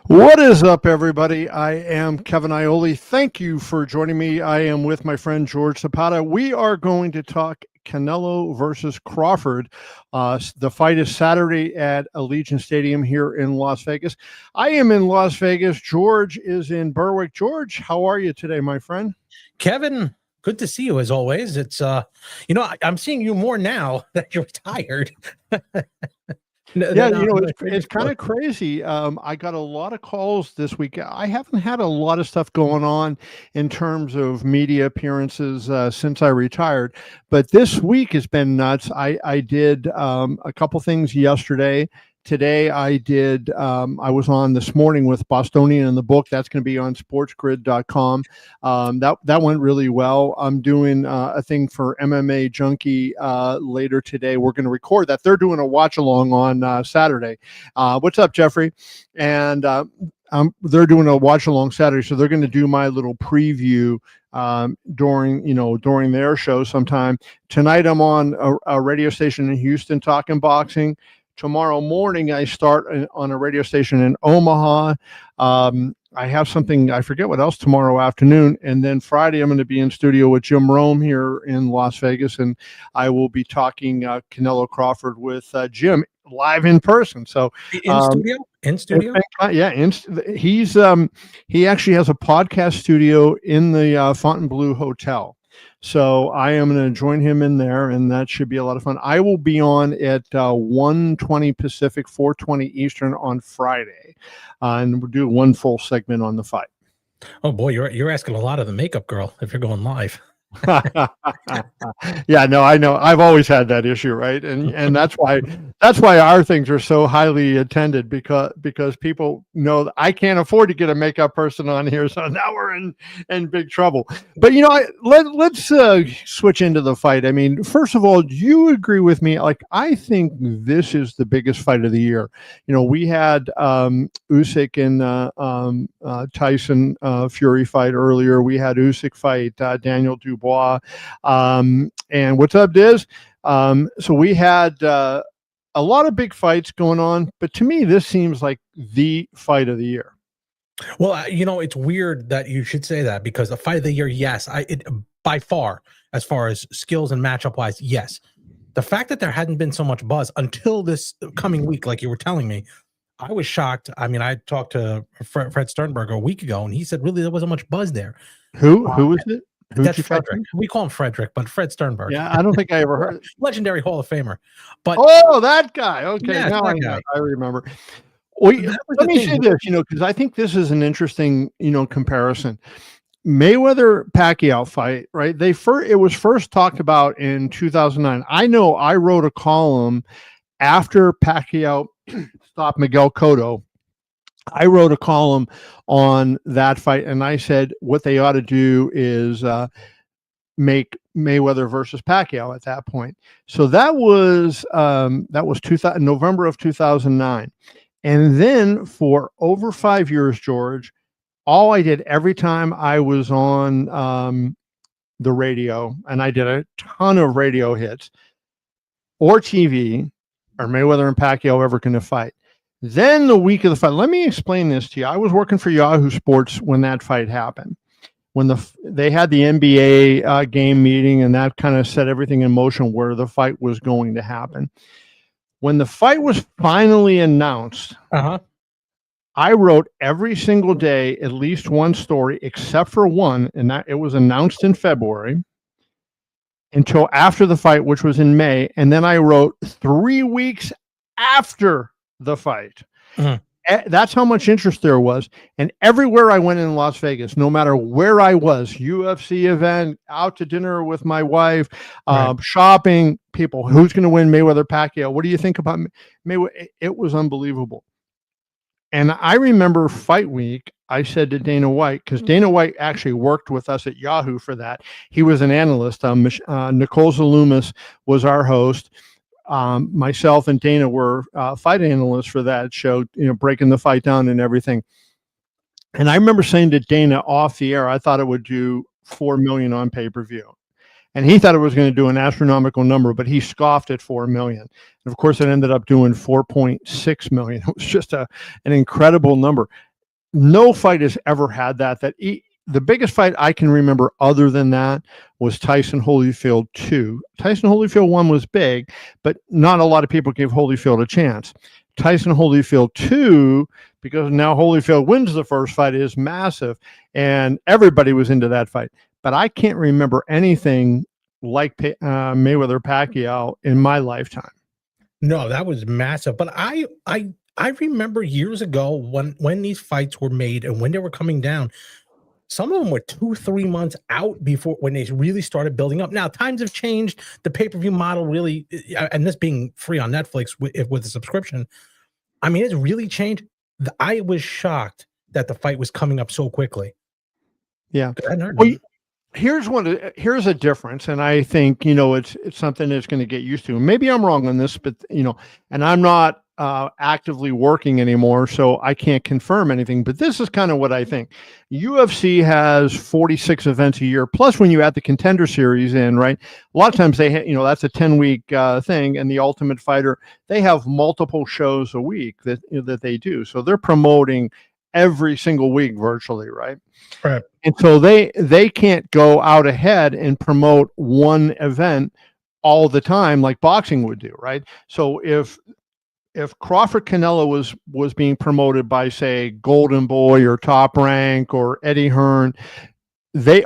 What is up, everybody? I am Kevin Iole. Thank you for joining me. I am with my friend George Zapata. We are going to talk Canelo versus Crawford. The fight is Saturday at Allegiant Stadium here in Las Vegas. I am in Las Vegas. George is in Berwick. George, how are you today, my friend? Kevin, good to see you as always. It's I'm seeing you more now that you're retired. Yeah, it's kind of crazy. I got a lot of calls this week. I haven't had a lot of stuff going on in terms of media appearances since I retired, but this week has been nuts. I did a couple things yesterday. Today I did, I was on this morning with Bostonian in the book. That's going to be on sportsgrid.com. That went really well. I'm doing a thing for MMA Junkie later today. We're going to record that. They're doing a watch along on Saturday. What's up, Jeffrey? And they're doing a watch along Saturday. So they're going to do my little preview during their show sometime. Tonight I'm on a radio station in Houston talking boxing. Tomorrow morning, I start on a radio station in Omaha. I have something, I forget what else, tomorrow afternoon. And then Friday, I'm going to be in studio with Jim Rome here in Las Vegas. And I will be talking Canelo-Crawford with Jim live in person. So in studio? Yeah. He actually has a podcast studio in the Fontainebleau Hotel. So I am going to join him in there, and that should be a lot of fun. I will be on at 1:20 Pacific, 4:20 Eastern on Friday, and we'll do one full segment on the fight. Oh boy, you're asking a lot of the makeup girl if you're going live. Yeah, no, I know. I've always had that issue, right? And that's why our things are so highly attended because people know that I can't afford to get a makeup person on here, so now we're in big trouble. But let's switch into the fight. I mean, first of all, do you agree with me? Like, I think this is the biggest fight of the year. We had Usyk and Tyson Fury fight earlier. We had Usyk fight Daniel Dubois. And what's up, Diz? So we had a lot of big fights going on, but to me, this seems like the fight of the year. Well, it's weird that you should say that because the fight of the year, yes, by far, as far as skills and matchup wise, yes. The fact that there hadn't been so much buzz until this coming week, like you were telling me, I was shocked. I mean, I talked to Fred Sternberg a week ago, and he said really there wasn't much buzz there. Who was it? That's Frederick. We call him Frederick, but Fred Sternberg. Yeah, I don't think I ever heard. Legendary Hall of Famer. But that guy. Okay, yeah, now I remember. Well, let me say this, because I think this is an interesting, comparison. Mayweather Pacquiao fight, right? It was first talked about in 2009. I know I wrote a column after Pacquiao stopped Miguel Cotto. I wrote a column on that fight, and I said what they ought to do is make Mayweather versus Pacquiao at that point. So that was November of 2009, and then for over 5 years, George, all I did every time I was on the radio, and I did a ton of radio hits or TV, are Mayweather and Pacquiao ever going to fight? Then the week of the fight, let me explain this to you. I was working for Yahoo Sports when that fight happened. When they had the NBA game meeting, and that kind of set everything in motion where the fight was going to happen. When the fight was finally announced, I wrote every single day at least one story, except for one, and that it was announced in February, until after the fight, which was in May, and then I wrote 3 weeks after the fight. That's how much interest there was. And everywhere I went in Las Vegas, no matter where I was, UFC event, out to dinner with my wife, shopping, people, who's going to win Mayweather Pacquiao? What do you think about Mayweather? It was unbelievable. And I remember fight week, I said to Dana White, because Dana White actually worked with us at Yahoo for that. He was an analyst. Nicole Zalumis was our host. Myself and Dana were fight analysts for that show, breaking the fight down and everything. And I remember saying to Dana off the air, I thought it would do 4 million on pay-per-view. And he thought it was going to do an astronomical number, but he scoffed at 4 million. And of course, it ended up doing 4.6 million. It was just an incredible number. no fight has ever had that. The biggest fight I can remember other than that was Tyson Holyfield 2. Tyson Holyfield 1 was big, but not a lot of people gave Holyfield a chance. Tyson Holyfield 2, because now Holyfield wins the first fight, is massive, and everybody was into that fight. But I can't remember anything like Mayweather Pacquiao in my lifetime. No, that was massive. But I remember years ago when these fights were made and when they were coming down, some of them were 2-3 months out before when they really started building up. Now times have changed. The pay-per-view model really, and this being free on Netflix with a subscription, I mean, it's really changed. I was shocked that the fight was coming up so quickly. Yeah. Well, here's a difference, and I think it's something that's going to get used to. Maybe I'm wrong on this, but and I'm not actively working anymore, so I can't confirm anything, but this is kind of what I think. UFC has 46 events a year, plus when you add the Contender Series in, right? A lot of times they that's a 10-week thing, and the Ultimate Fighter, they have multiple shows a week that they do, so they're promoting every single week virtually, right? Right. And so they can't go out ahead and promote one event all the time like boxing would do, right? So if Crawford Canelo was being promoted by, say, Golden Boy or Top Rank or Eddie Hearn, they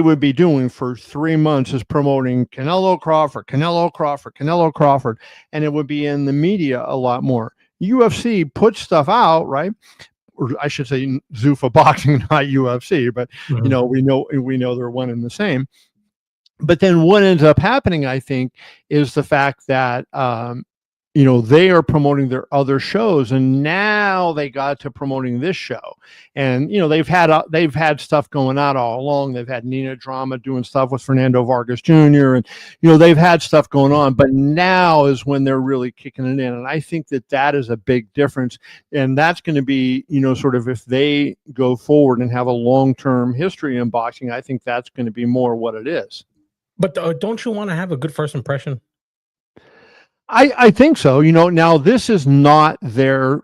would be doing for 3 months is promoting Canelo-Crawford, Canelo-Crawford, Canelo-Crawford, and it would be in the media a lot more. UFC puts stuff out, right? Or I should say Zuffa Boxing, not UFC, but we know they're one and the same. But then what ends up happening, I think, is the fact that they are promoting their other shows, and now they got to promoting this show. And they've had stuff going on all along. They've had Nina Drama doing stuff with Fernando Vargas Jr., and they've had stuff going on, but now is when they're really kicking it in. And I think that is a big difference, and that's going to be sort of, if they go forward and have a long-term history in boxing, I think that's going to be more what it is. But don't you want to have a good first impression? I think so. Now this is not their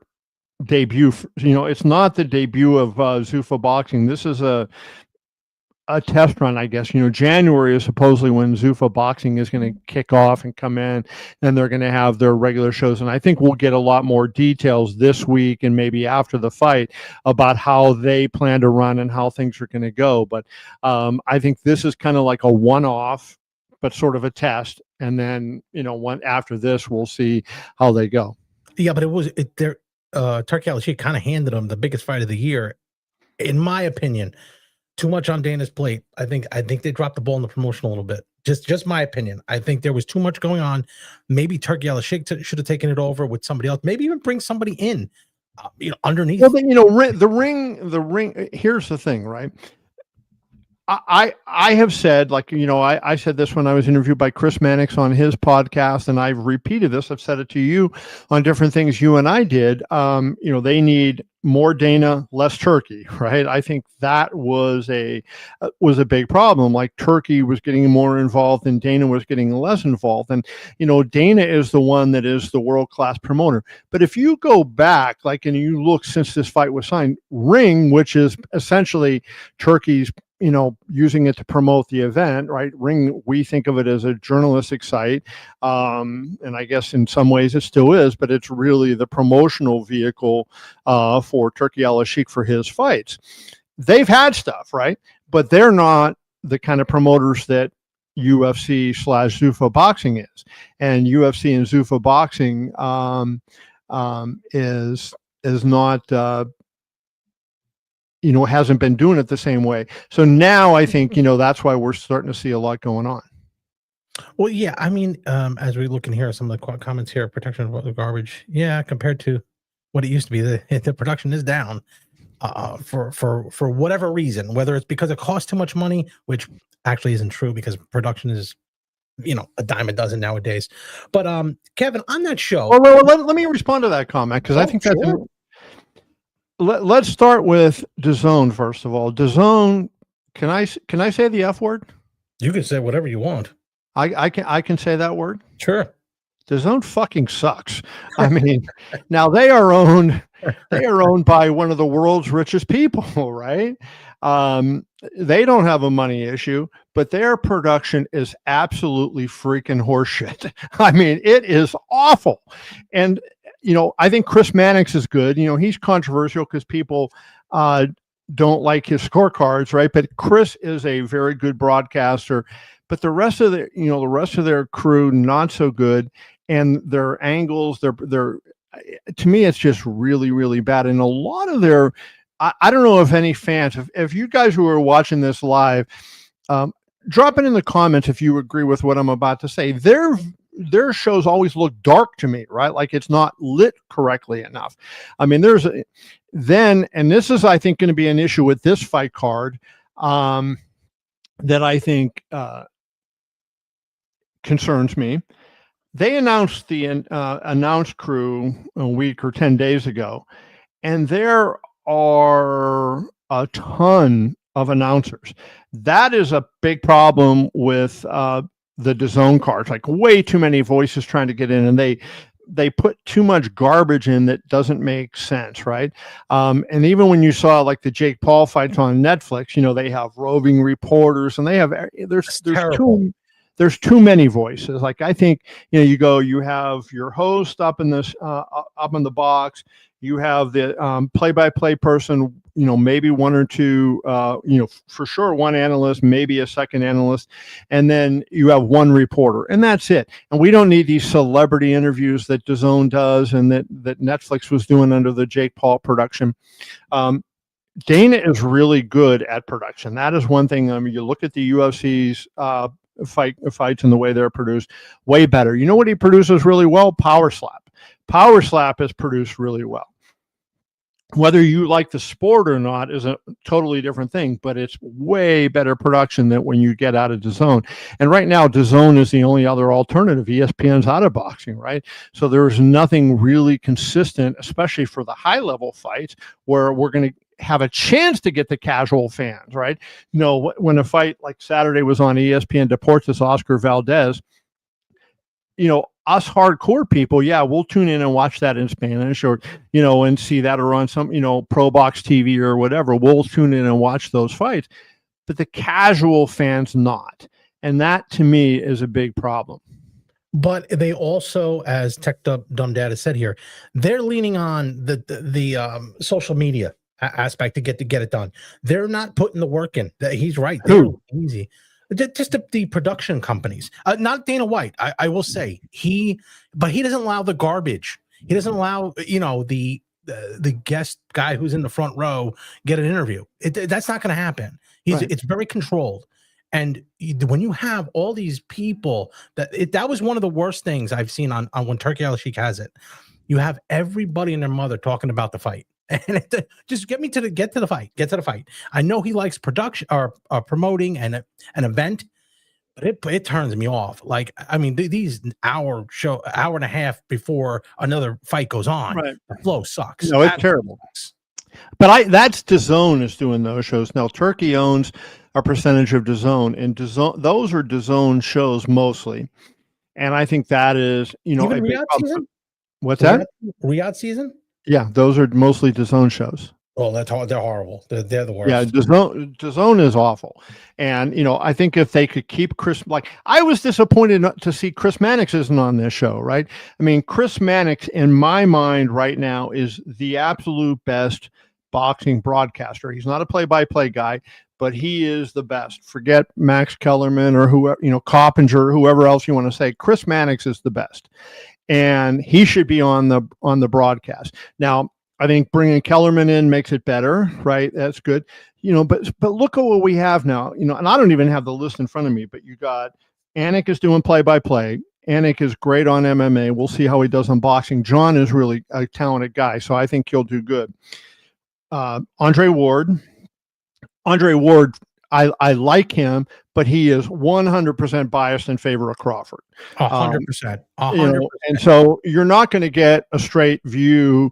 debut. It's not the debut of Zuffa Boxing. This is a test run, I guess. January is supposedly when Zuffa Boxing is going to kick off and come in, and they're going to have their regular shows. And I think we'll get a lot more details this week and maybe after the fight about how they plan to run and how things are going to go. But I think this is kind of like a one-off, but sort of a test. And then, after this, we'll see how they go. Yeah, but Turki Al-Sheikh kind of handed them the biggest fight of the year, in my opinion. Too much on Dana's plate. I think they dropped the ball in the promotion a little bit. Just my opinion. I think there was too much going on. Maybe Turki Al-Sheikh should have taken it over with somebody else. Maybe even bring somebody in, underneath. Well, the ring. Here's the thing, right? I have said, I said this when I was interviewed by Chris Mannix on his podcast, and I've repeated this. I've said it to you on different things you and I did. They need more Dana, less Turki, right? I think that was a big problem. Like, Turki was getting more involved and Dana was getting less involved. And, Dana is the one that is the world-class promoter. But if you go back, and you look since this fight was signed, Ring, which is essentially Turki's, using it to promote the event, right? Ring, we think of it as a journalistic site. And I guess in some ways it still is, but it's really the promotional vehicle for Turki Al-Sheikh for his fights. They've had stuff, right? But they're not the kind of promoters that UFC/Zuffa Boxing is. And UFC and Zuffa Boxing is not hasn't been doing it the same way. So now I think, that's why we're starting to see a lot going on. Well, yeah, I mean, as we look in here, some of the comments here, production of the garbage. Yeah, compared to what it used to be, the production is down for whatever reason, whether it's because it costs too much money, which actually isn't true because production is, a dime a dozen nowadays. But Kevin, on that show. Well, let me respond to that comment, because I think that's. Let's start with DAZN first of all. DAZN, can I say the F word? You can say whatever you want. I can say that word. Sure. DAZN fucking sucks. I mean, now they are owned by one of the world's richest people, right? They don't have a money issue, but their production is absolutely freaking horseshit. I mean, it is awful. And, I think Chris Mannix is good. He's controversial because people don't like his scorecards, right? But Chris is a very good broadcaster. But the rest of their crew, not so good. And their angles, they're to me, it's just really, really bad. And a lot of their, I don't know if any fans, if you guys who are watching this live, drop it in the comments if you agree with what I'm about to say. Their shows always look dark to me, right? Like it's not lit correctly enough. I mean, and this is, I think, going to be an issue with this fight card that I think concerns me. They announced the announced crew a week or 10 days ago, and there are a ton of announcers. That is a big problem with the DAZN cards, like way too many voices trying to get in, and they put too much garbage in that doesn't make sense, right? And even when you saw like the Jake Paul fights on Netflix, they have roving reporters, and there's too many voices. Like I think, you have your host up in this up in the box. You have the play-by-play person, maybe one or two, for sure one analyst, maybe a second analyst, and then you have one reporter, and that's it. And we don't need these celebrity interviews that DAZN does and that Netflix was doing under the Jake Paul production. Dana is really good at production. That is one thing. I mean, you look at the UFC's fights and the way they're produced, way better. You know what he produces really well? Power Slap. Power Slap is produced really well. Whether you like the sport or not is a totally different thing, but it's way better production than when you get out of DAZN. And right now, DAZN is the only other alternative. ESPN's out of boxing, right? So there's nothing really consistent, especially for the high-level fights, where we're going to have a chance to get the casual fans, right? When a fight like Saturday was on ESPN Deportes, Oscar Valdez, us hardcore people, we'll tune in and watch that in Spanish or, and see that, or on some, Pro Box TV or whatever. We'll tune in and watch those fights, but the casual fans not. And that to me is a big problem. But they also, as Tech Dumb Dad has said here, they're leaning on the social media aspect to get it done. They're not putting the work in. He's right. They're easy. Just the production companies, not Dana White. I will say but he doesn't allow the garbage. He doesn't allow the guest guy who's in the front row get an interview. That's not going to happen. It's very controlled. And when you have all these people, that was one of the worst things I've seen on when Turkey Al-Sheikh has it. You have everybody and their mother talking about the fight. And just get to the fight. I know he likes production or promoting an event, but it turns me off. Like, I mean, these hour and a half before another fight goes on, right. The flow sucks. No, it's terrible. But that's DAZN is doing those shows now. Turkey owns a percentage of DAZN, and those are DAZN shows mostly. And I think that is, even Riyadh season. What's that? Riyadh season. Yeah, those are mostly DAZN shows. Oh, they're horrible. They're the worst. Yeah, DAZN is awful. And, I think if they could keep Chris, like, I was disappointed not to see Chris Mannix isn't on this show, right? I mean, Chris Mannix, in my mind right now, is the absolute best boxing broadcaster. He's not a play-by-play guy, but he is the best. Forget Max Kellerman or whoever, Coppinger, whoever else you want to say. Chris Mannix is the best. And he should be on the broadcast. Now, I think bringing Kellerman in makes it better, right? That's good. But look at what we have now, and I don't even have the list in front of me, but you got Anik is doing play-by-play. Anik is great on MMA. We'll see how he does on boxing. John is really a talented guy, so I think he'll do good. Andre Ward, I like him, but he is 100% biased in favor of Crawford. 100%. And so you're not going to get a straight view,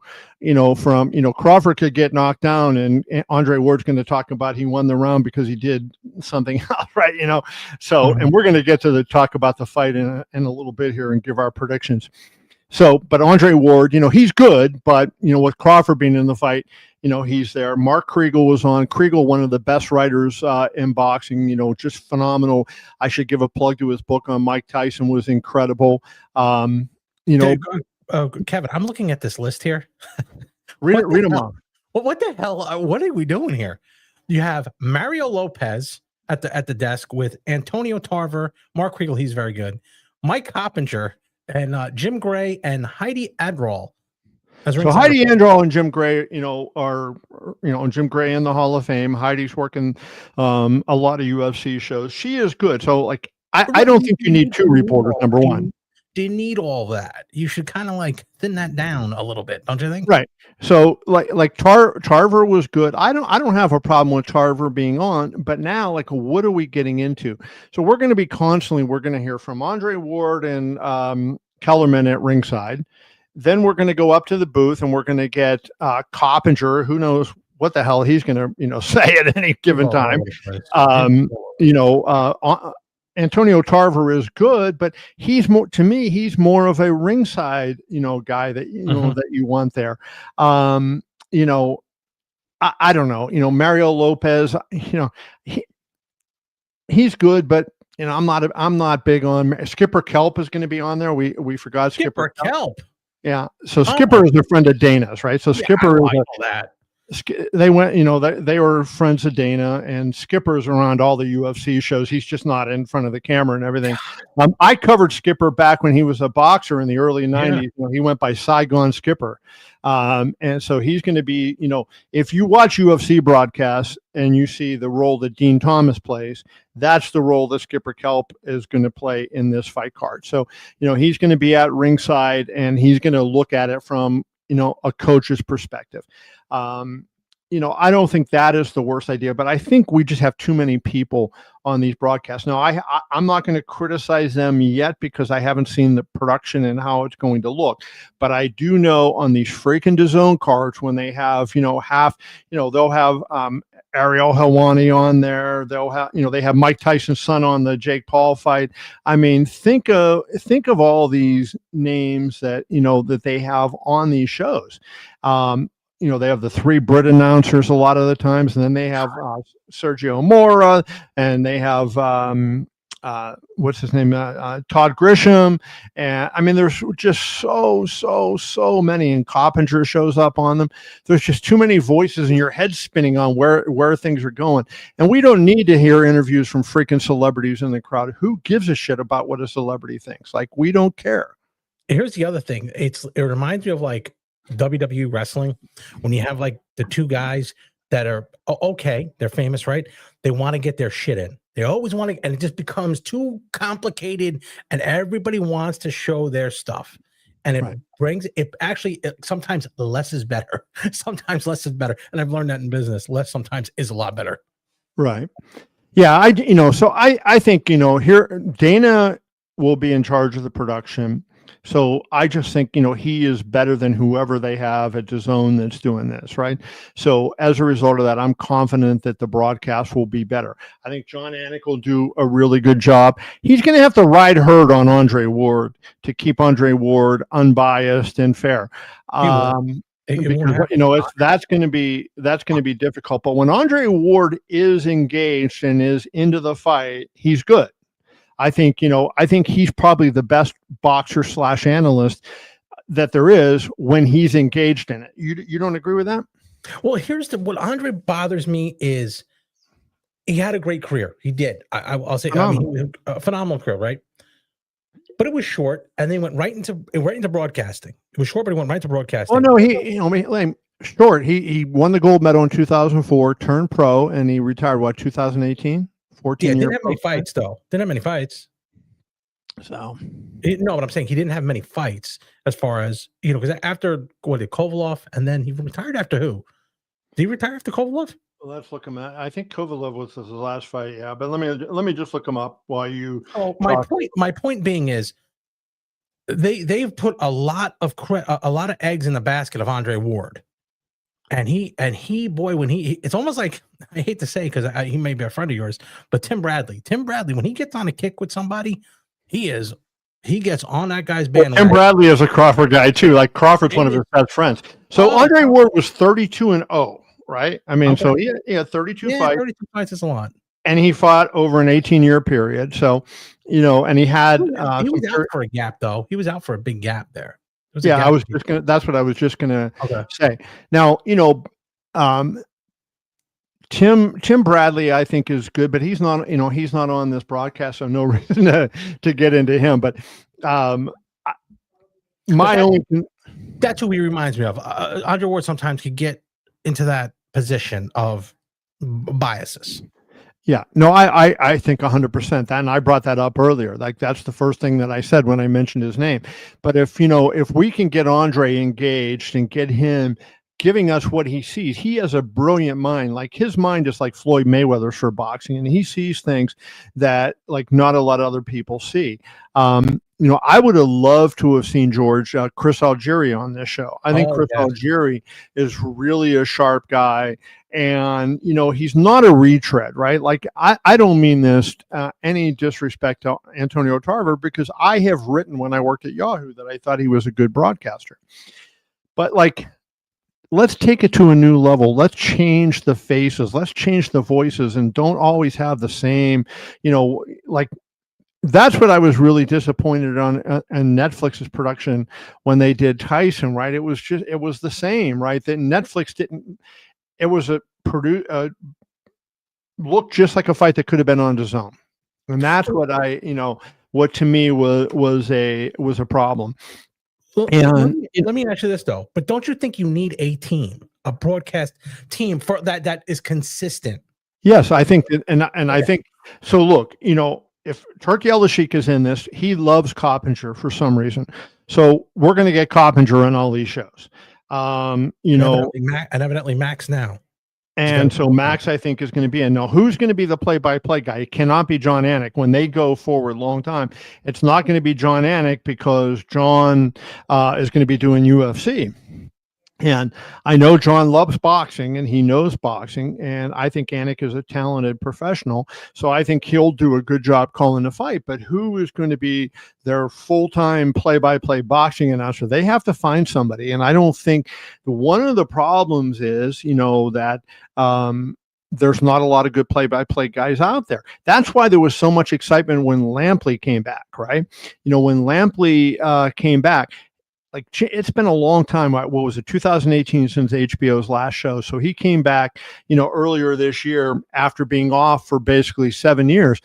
from, Crawford could get knocked down and Andre Ward's going to talk about he won the round because he did something else, right? So, and we're going to get to talk about the fight in a little bit here and give our predictions. So, but Andre Ward, he's good, but, with Crawford being in the fight, he's there. Mark Kriegel was on. Kriegel, one of the best writers in boxing, just phenomenal. I should give a plug to his book on Mike Tyson, was incredible. Kevin, I'm looking at this list here. read them off. What the hell? What are we doing here? You have Mario Lopez at the desk with Antonio Tarver, Mark Kriegel, he's very good, Mike Hoppinger, and Jim Gray and Heidi Adderall. So Heidi Adderall and Jim Gray, are Jim Gray in the Hall of Fame. Heidi's working a lot of UFC shows. She is good. So I don't think you need two reporters. Number one, do you need all that? You should kind of thin that down a little bit, don't you think? Right. So Tarver was good. I don't have a problem with Tarver being on, but now what are we getting into? So we're going to be we're going to hear from Andre Ward and Kellerman at ringside. Then we're going to go up to the booth and we're going to get Coppinger. Who knows what the hell he's going to say at any given time. Antonio Tarver is good, but he's more of a ringside, guy that, that you want there. I don't know, Mario Lopez, he's good, but I'm not big on Skipper Kelp is going to be on there. We forgot Skipper Kelp. Yeah. So Skipper is a friend of Dana's, right? So Skipper is that. They went, they were friends of Dana, and Skipper's around all the UFC shows. He's just not in front of the camera and everything. I covered Skipper back when he was a boxer in the early 90s. He went by Saigon Skipper. And so he's going to be, if you watch UFC broadcasts and you see the role that Dean Thomas plays, that's the role that Skipper Kelp is going to play in this fight card. So, he's going to be at ringside and he's going to look at it from, a coach's perspective. I don't think that is the worst idea, but I think we just have too many people on these broadcasts. Now, I'm not going to criticize them yet because I haven't seen the production and how it's going to look. But I do know on these freaking DAZN cards, when they have, they'll have Ariel Helwani on there. They'll have, they have Mike Tyson's son on the Jake Paul fight. I mean, think of all these names that, that they have on these shows. They have the three Brit announcers a lot of the times, and then they have Sergio Mora, and they have what's his name, Todd Grisham, and I mean, there's just so many, and Coppinger shows up on them. There's just too many voices, and your head's spinning on where things are going. And we don't need to hear interviews from freaking celebrities in the crowd. Who gives a shit about what a celebrity thinks? We don't care. Here's the other thing. It reminds me of WWE wrestling, when you have the two guys that are okay, they're famous, right? They want to get their shit in. They always want to, and it just becomes too complicated, and everybody wants to show their stuff. And it brings sometimes less is better. Sometimes less is better. And I've learned that in business. Less sometimes is a lot better. Right. Yeah. So I think, here Dana will be in charge of the production. So I just think, he is better than whoever they have at DAZN that's doing this, right? So as a result of that, I'm confident that the broadcast will be better. I think John Anik will do a really good job. He's going to have to ride herd on Andre Ward to keep Andre Ward unbiased and fair. Because that's going to be difficult. But when Andre Ward is engaged and is into the fight, he's good. I think he's probably the best boxer / analyst that there is when he's engaged in it. You don't agree with that? Well, what Andre bothers me is he had a great career. He did. I'll say a phenomenal career, right? But it was short, and then went right into broadcasting. It was short, but he went right to broadcasting. Oh no, short. He won the gold medal in 2004, turned pro, and he retired 2018. 14 didn't have many fights though. Didn't have many fights. So no, what I'm saying, he didn't have many fights as far as because after Kovalov, and then he retired after who? Did he retire after Kovalov? Let's look him at. I think Kovalev was his last fight. Yeah, but let me just look him up while you. Oh, my point being is they've put a lot of eggs in the basket of Andre Ward, and he boy, when it's almost like, I hate to say, because he may be a friend of yours, but Tim Bradley, when he gets on a kick with somebody, he gets on that guy's bandwagon. Tim Bradley is a Crawford guy too. Like Crawford's one of his best friends. So Andre Ward was 32-0, right? I mean, so he had 32 fights. 32 fights is a lot. And he fought over an 18-year period. So, and he had he was out for a gap, though. He was out for a big gap there. Yeah, that's what I was just gonna say. Now, Tim Bradley, I think, is good, but he's not on this broadcast, so no reason to get into him. But that's who he reminds me of. Andre Ward sometimes could get into that position of biases. Yeah, no, I think 100% that, and I brought that up earlier. Like, that's the first thing that I said when I mentioned his name. But if we can get Andre engaged and get him giving us what he sees, he has a brilliant mind. Like, his mind is like Floyd Mayweather's for boxing, and he sees things that like not a lot of other people see. I would have loved to have seen Chris Algieri on this show. I think Chris Algieri is really a sharp guy. And, he's not a retread, right? Like, I don't mean this any disrespect to Antonio Tarver, because I have written when I worked at Yahoo that I thought he was a good broadcaster. But, like, let's take it to a new level. Let's change the faces. Let's change the voices, and don't always have the same, like, that's what I was really disappointed on Netflix's production when they did Tyson, right? It was the same, right? That Netflix didn't. It was looked just like a fight that could have been on DAZN, and that's what what to me was a problem. And let me ask you this though, but don't you think you need a broadcast team for that is consistent? Yes, I think that, and I think so. Look, if Turkey Al-Sheikh is in this, he loves Coppinger for some reason, so we're going to get Coppinger on all these shows. And evidently Max now. And so Max, I think, is going to be in. Now, who's going to be the play-by-play guy? It cannot be John Anik. When they go forward long time, it's not going to be John Anik, because John is going to be doing UFC. And I know John loves boxing and he knows boxing, and I think Anik is a talented professional. So I think he'll do a good job calling the fight. But who is going to be their full-time play-by-play boxing announcer? They have to find somebody. And I don't think one of the problems is, that there's not a lot of good play-by-play guys out there. That's why there was so much excitement when Lampley came back, right? When Lampley came back, like, it's been a long time. What was it, 2018 since HBO's last show? So he came back, earlier this year after being off for basically 7 years.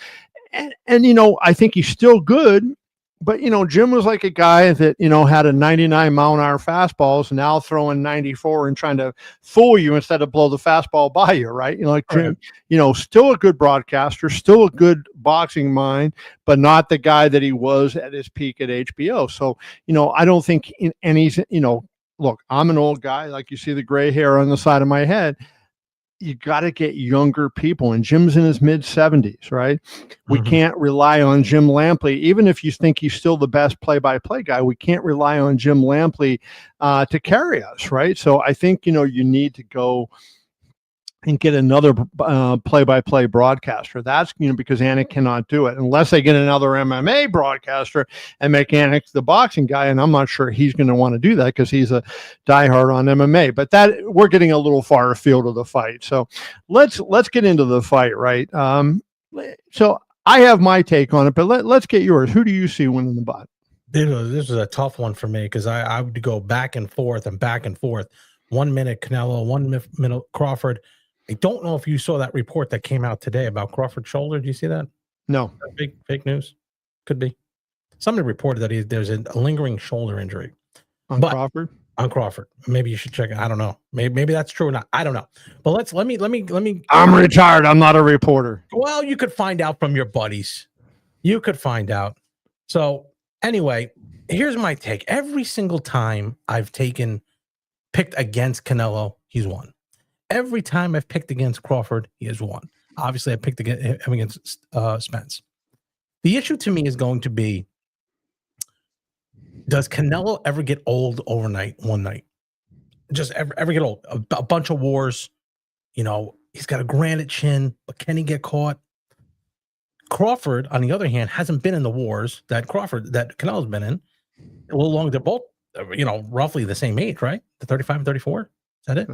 And I think he's still good. But, Jim was like a guy that, had a 99 mile an hour fastballs, now throwing 94 and trying to fool you instead of blow the fastball by you, right? Jim, still a good broadcaster, still a good boxing mind, but not the guy that he was at his peak at HBO. So, I don't think look, I'm an old guy. Like, you see the gray hair on the side of my head. You got to get younger people, and Jim's in his mid 70s, right? We can't rely on Jim Lampley. Even if you think he's still the best play-by-play guy, we can't rely on Jim Lampley to carry us, right? So I think, you need to go and get another play-by-play broadcaster. That's, because Anik cannot do it unless they get another MMA broadcaster and make Anik the boxing guy. And I'm not sure he's going to want to do that, because he's a diehard on MMA. But that, we're getting a little far afield of the fight. So let's get into the fight, right? So I have my take on it, but let's get yours. Who do you see winning the bout? This was a tough one for me, because I would go back and forth. 1 minute Canelo, 1 minute Crawford. I don't know if you saw that report that came out today about Crawford's shoulder. Do you see that? No. Fake news? Could be. Somebody reported that there's a lingering shoulder injury. Crawford? On Crawford. Maybe you should check it. I don't know. Maybe that's true or not. I don't know. But let me. I'm retired. I'm not a reporter. Well, you could find out from your buddies. You could find out. So anyway, here's my take. Every single time I've picked against Canelo, he's won. Every time I've picked against Crawford, he has won. Obviously, I picked him against Spence. The issue to me is going to be, does Canelo ever get old overnight, one night? Just ever get old? A bunch of wars. He's got a granite chin, but can he get caught? Crawford, on the other hand, hasn't been in the wars that Canelo's been in. A little longer. They're both, roughly the same age, right? The 35 and 34. Is that it?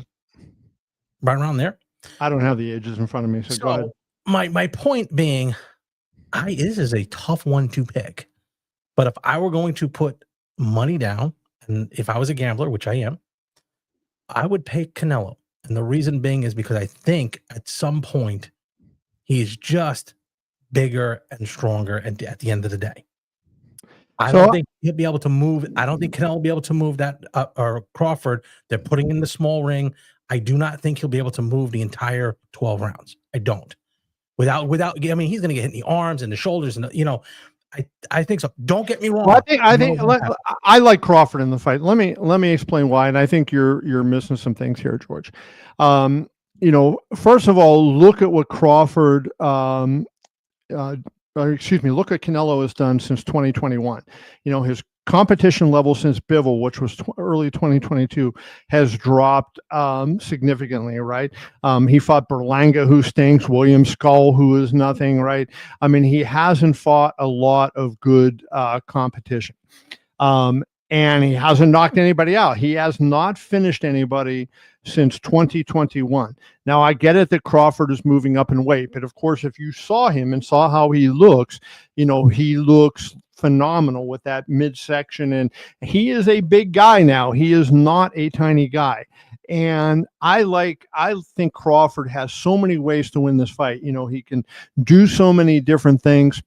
Right around there. I don't have the ages in front of me, so go ahead. My point being, this is a tough one to pick. But if I were going to put money down, and if I was a gambler, which I am, I would pick Canelo. And the reason being is because I think at some point he's just bigger and stronger at the end of the day. I don't think he'll be able to move. I don't think Canelo will be able to move that or Crawford. They're putting in the small ring. I do not think he'll be able to move the entire 12 rounds. I don't. Without, I mean, he's going to get hit in the arms and the shoulders, and I think so. Don't get me wrong. Well, I like Crawford in the fight. Let me explain why, and I think you're missing some things here, George. First of all, look at what Crawford. Look at Canelo has done since 2021. His competition level since Bivol, which was early 2022, has dropped significantly, right? He fought Berlanga, who stinks, William Skull, who is nothing, right? I mean, he hasn't fought a lot of good competition. And he hasn't knocked anybody out. He has not finished anybody since 2021. Now, I get it that Crawford is moving up in weight, but of course, if you saw him and saw how he looks, he looks phenomenal with that midsection, and he is a big guy now. He is not a tiny guy. And I think Crawford has so many ways to win this fight. He can do so many different things.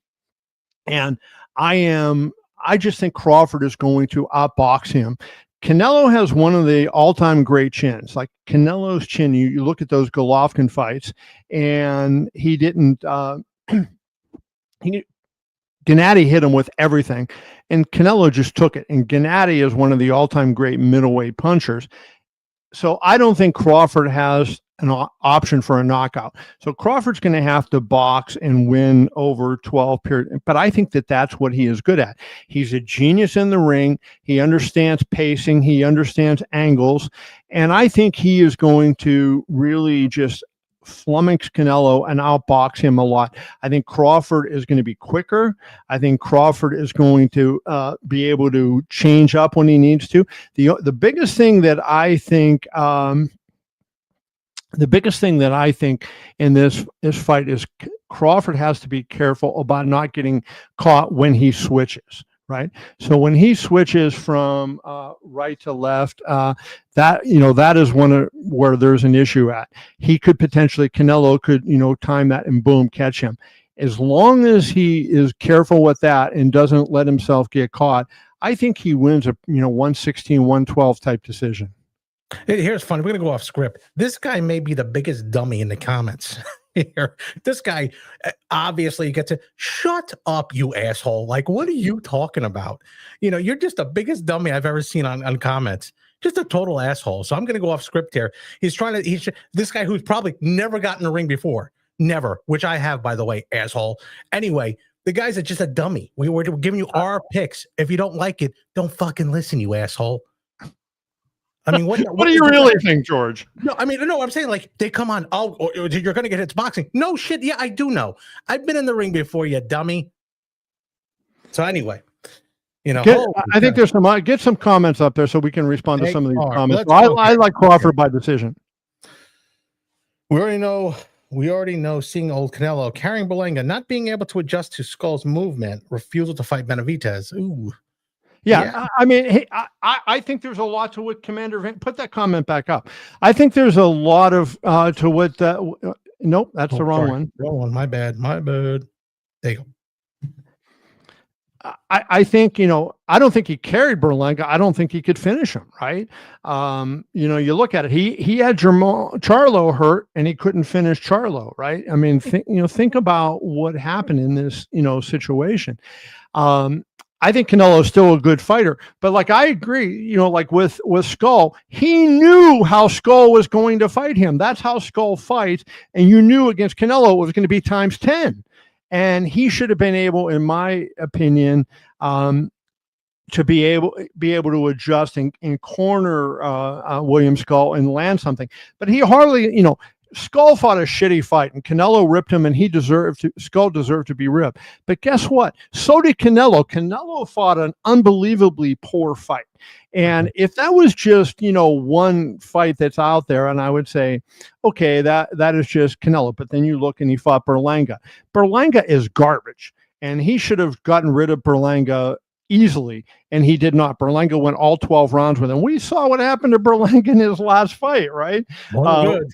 And I just think Crawford is going to outbox him. Canelo has one of the all-time great chins. Like Canelo's chin, you look at those Golovkin fights, and he didn't. Gennady hit him with everything, and Canelo just took it. And Gennady is one of the all-time great middleweight punchers. So I don't think Crawford has an option for a knockout. So Crawford's going to have to box and win over 12 period. But I think that that's what he is good at. He's a genius in the ring. He understands pacing. He understands angles. And I think he is going to really just flummox Canelo and outbox him a lot. I think Crawford is going to be quicker. I think Crawford is going to be able to change up when he needs to. The biggest thing that I think in this fight is Crawford has to be careful about not getting caught when he switches. Right. So when he switches from right to left, that is where there's an issue at. Canelo could, time that and boom, catch him. As long as he is careful with that and doesn't let himself get caught, I think he wins a 116, 112 type decision. Here's fun. We're going to go off script. This guy may be the biggest dummy in the comments here. This guy obviously gets it. Shut up, you asshole. Like, what are you talking about? You're just the biggest dummy I've ever seen on comments. Just a total asshole. So I'm going to go off script here. He's this guy who's probably never gotten a ring before. Never, which I have, by the way, asshole. Anyway, the guy's just a dummy. We're giving you our picks. If you don't like it, don't fucking listen, you asshole. I mean, what do you really think, George? No, I mean, no, I'm saying like they come on. Oh, you're going to get hits boxing. No shit. Yeah, I do know. I've been in the ring before, you dummy. So anyway, I think there's get some comments up there so we can respond to some of these comments. I like Crawford by decision. We already know seeing old Canelo carrying Berlanga, not being able to adjust to Skull's movement, refusal to fight Benavidez. Ooh. Yeah, I mean, I think there's a lot to what Commander Van. Put that comment back up. I think there's a lot of to what. Nope, that's the wrong one. Wrong one. My bad. There you go. I think I don't think he carried Berlanga. I don't think he could finish him. Right. You look at it. He had Charlo hurt and he couldn't finish Charlo. Right. I mean, think about what happened in this situation. I think Canelo's still a good fighter, but like I agree, like with Skull, he knew how Skull was going to fight him. That's how Skull fights, and you knew against Canelo it was going to be times 10, and he should have been able, in my opinion, to be able to adjust and corner William Skull and land something. But he hardly, Skull fought a shitty fight, and Canelo ripped him, and Skull deserved to be ripped. But guess what? So did Canelo. Canelo fought an unbelievably poor fight. And if that was just, one fight that's out there, and I would say, okay, that is just Canelo. But then you look and he fought Berlanga. Berlanga is garbage, and he should have gotten rid of Berlanga easily, and he did not. Berlanga went all 12 rounds with him. We saw what happened to Berlanga in his last fight, right? Good.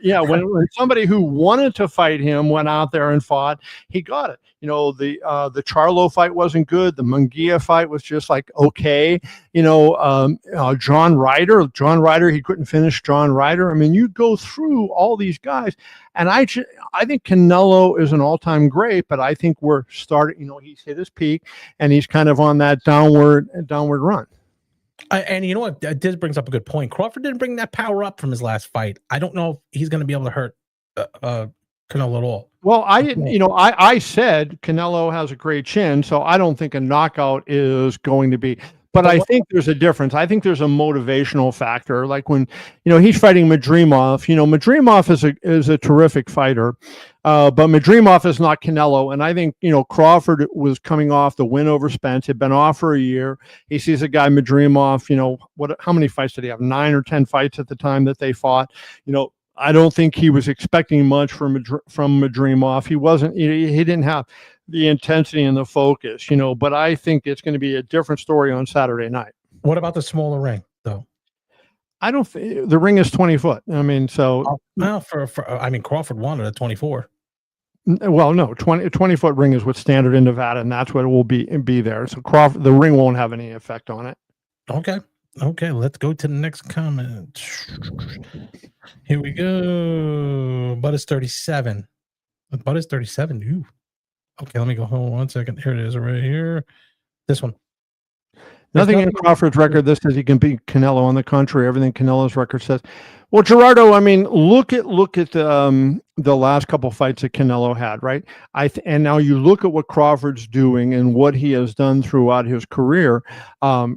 Yeah, when somebody who wanted to fight him went out there and fought, he got it. The Charlo fight wasn't good. The Munguia fight was just like okay. John Ryder, he couldn't finish John Ryder. I mean, you go through all these guys, and I think Canelo is an all-time great, but I think we're starting. He's hit his peak, and he's kind of on that downward run. And you know what? This brings up a good point. Crawford didn't bring that power up from his last fight. I don't know if he's going to be able to hurt Canelo at all. Well, I didn't. I said Canelo has a great chin, so I don't think a knockout is going to be. But I think there's a difference. I think there's a motivational factor. Like when, he's fighting Madrimov. Madrimov is a terrific fighter, but Madrimov is not Canelo. And I think, Crawford was coming off the win over Spence, had been off for a year. He sees a guy, Madrimov, how many fights did he have? 9 or 10 fights at the time that they fought. I don't think he was expecting much from Madrimov. He wasn't, he didn't have the intensity and the focus, but I think it's going to be a different story on Saturday night. What about the smaller ring, though? I don't think the ring is 20 foot. I mean, so. Well, Crawford wanted a 24. Well, no, 20 foot ring is what's standard in Nevada, and that's what it will be there. So the ring won't have any effect on it. Okay, let's go to the next comment. Here we go. Bud is 37. Bud is 37. Ooh. Okay, let me go home 1 second. Here it is right here. This one. Nothing in Crawford's record that says he can beat Canelo. On the contrary, everything Canelo's record says. Well, Gerardo, I mean, look at the last couple fights that Canelo had, right? And now you look at what Crawford's doing and what he has done throughout his career.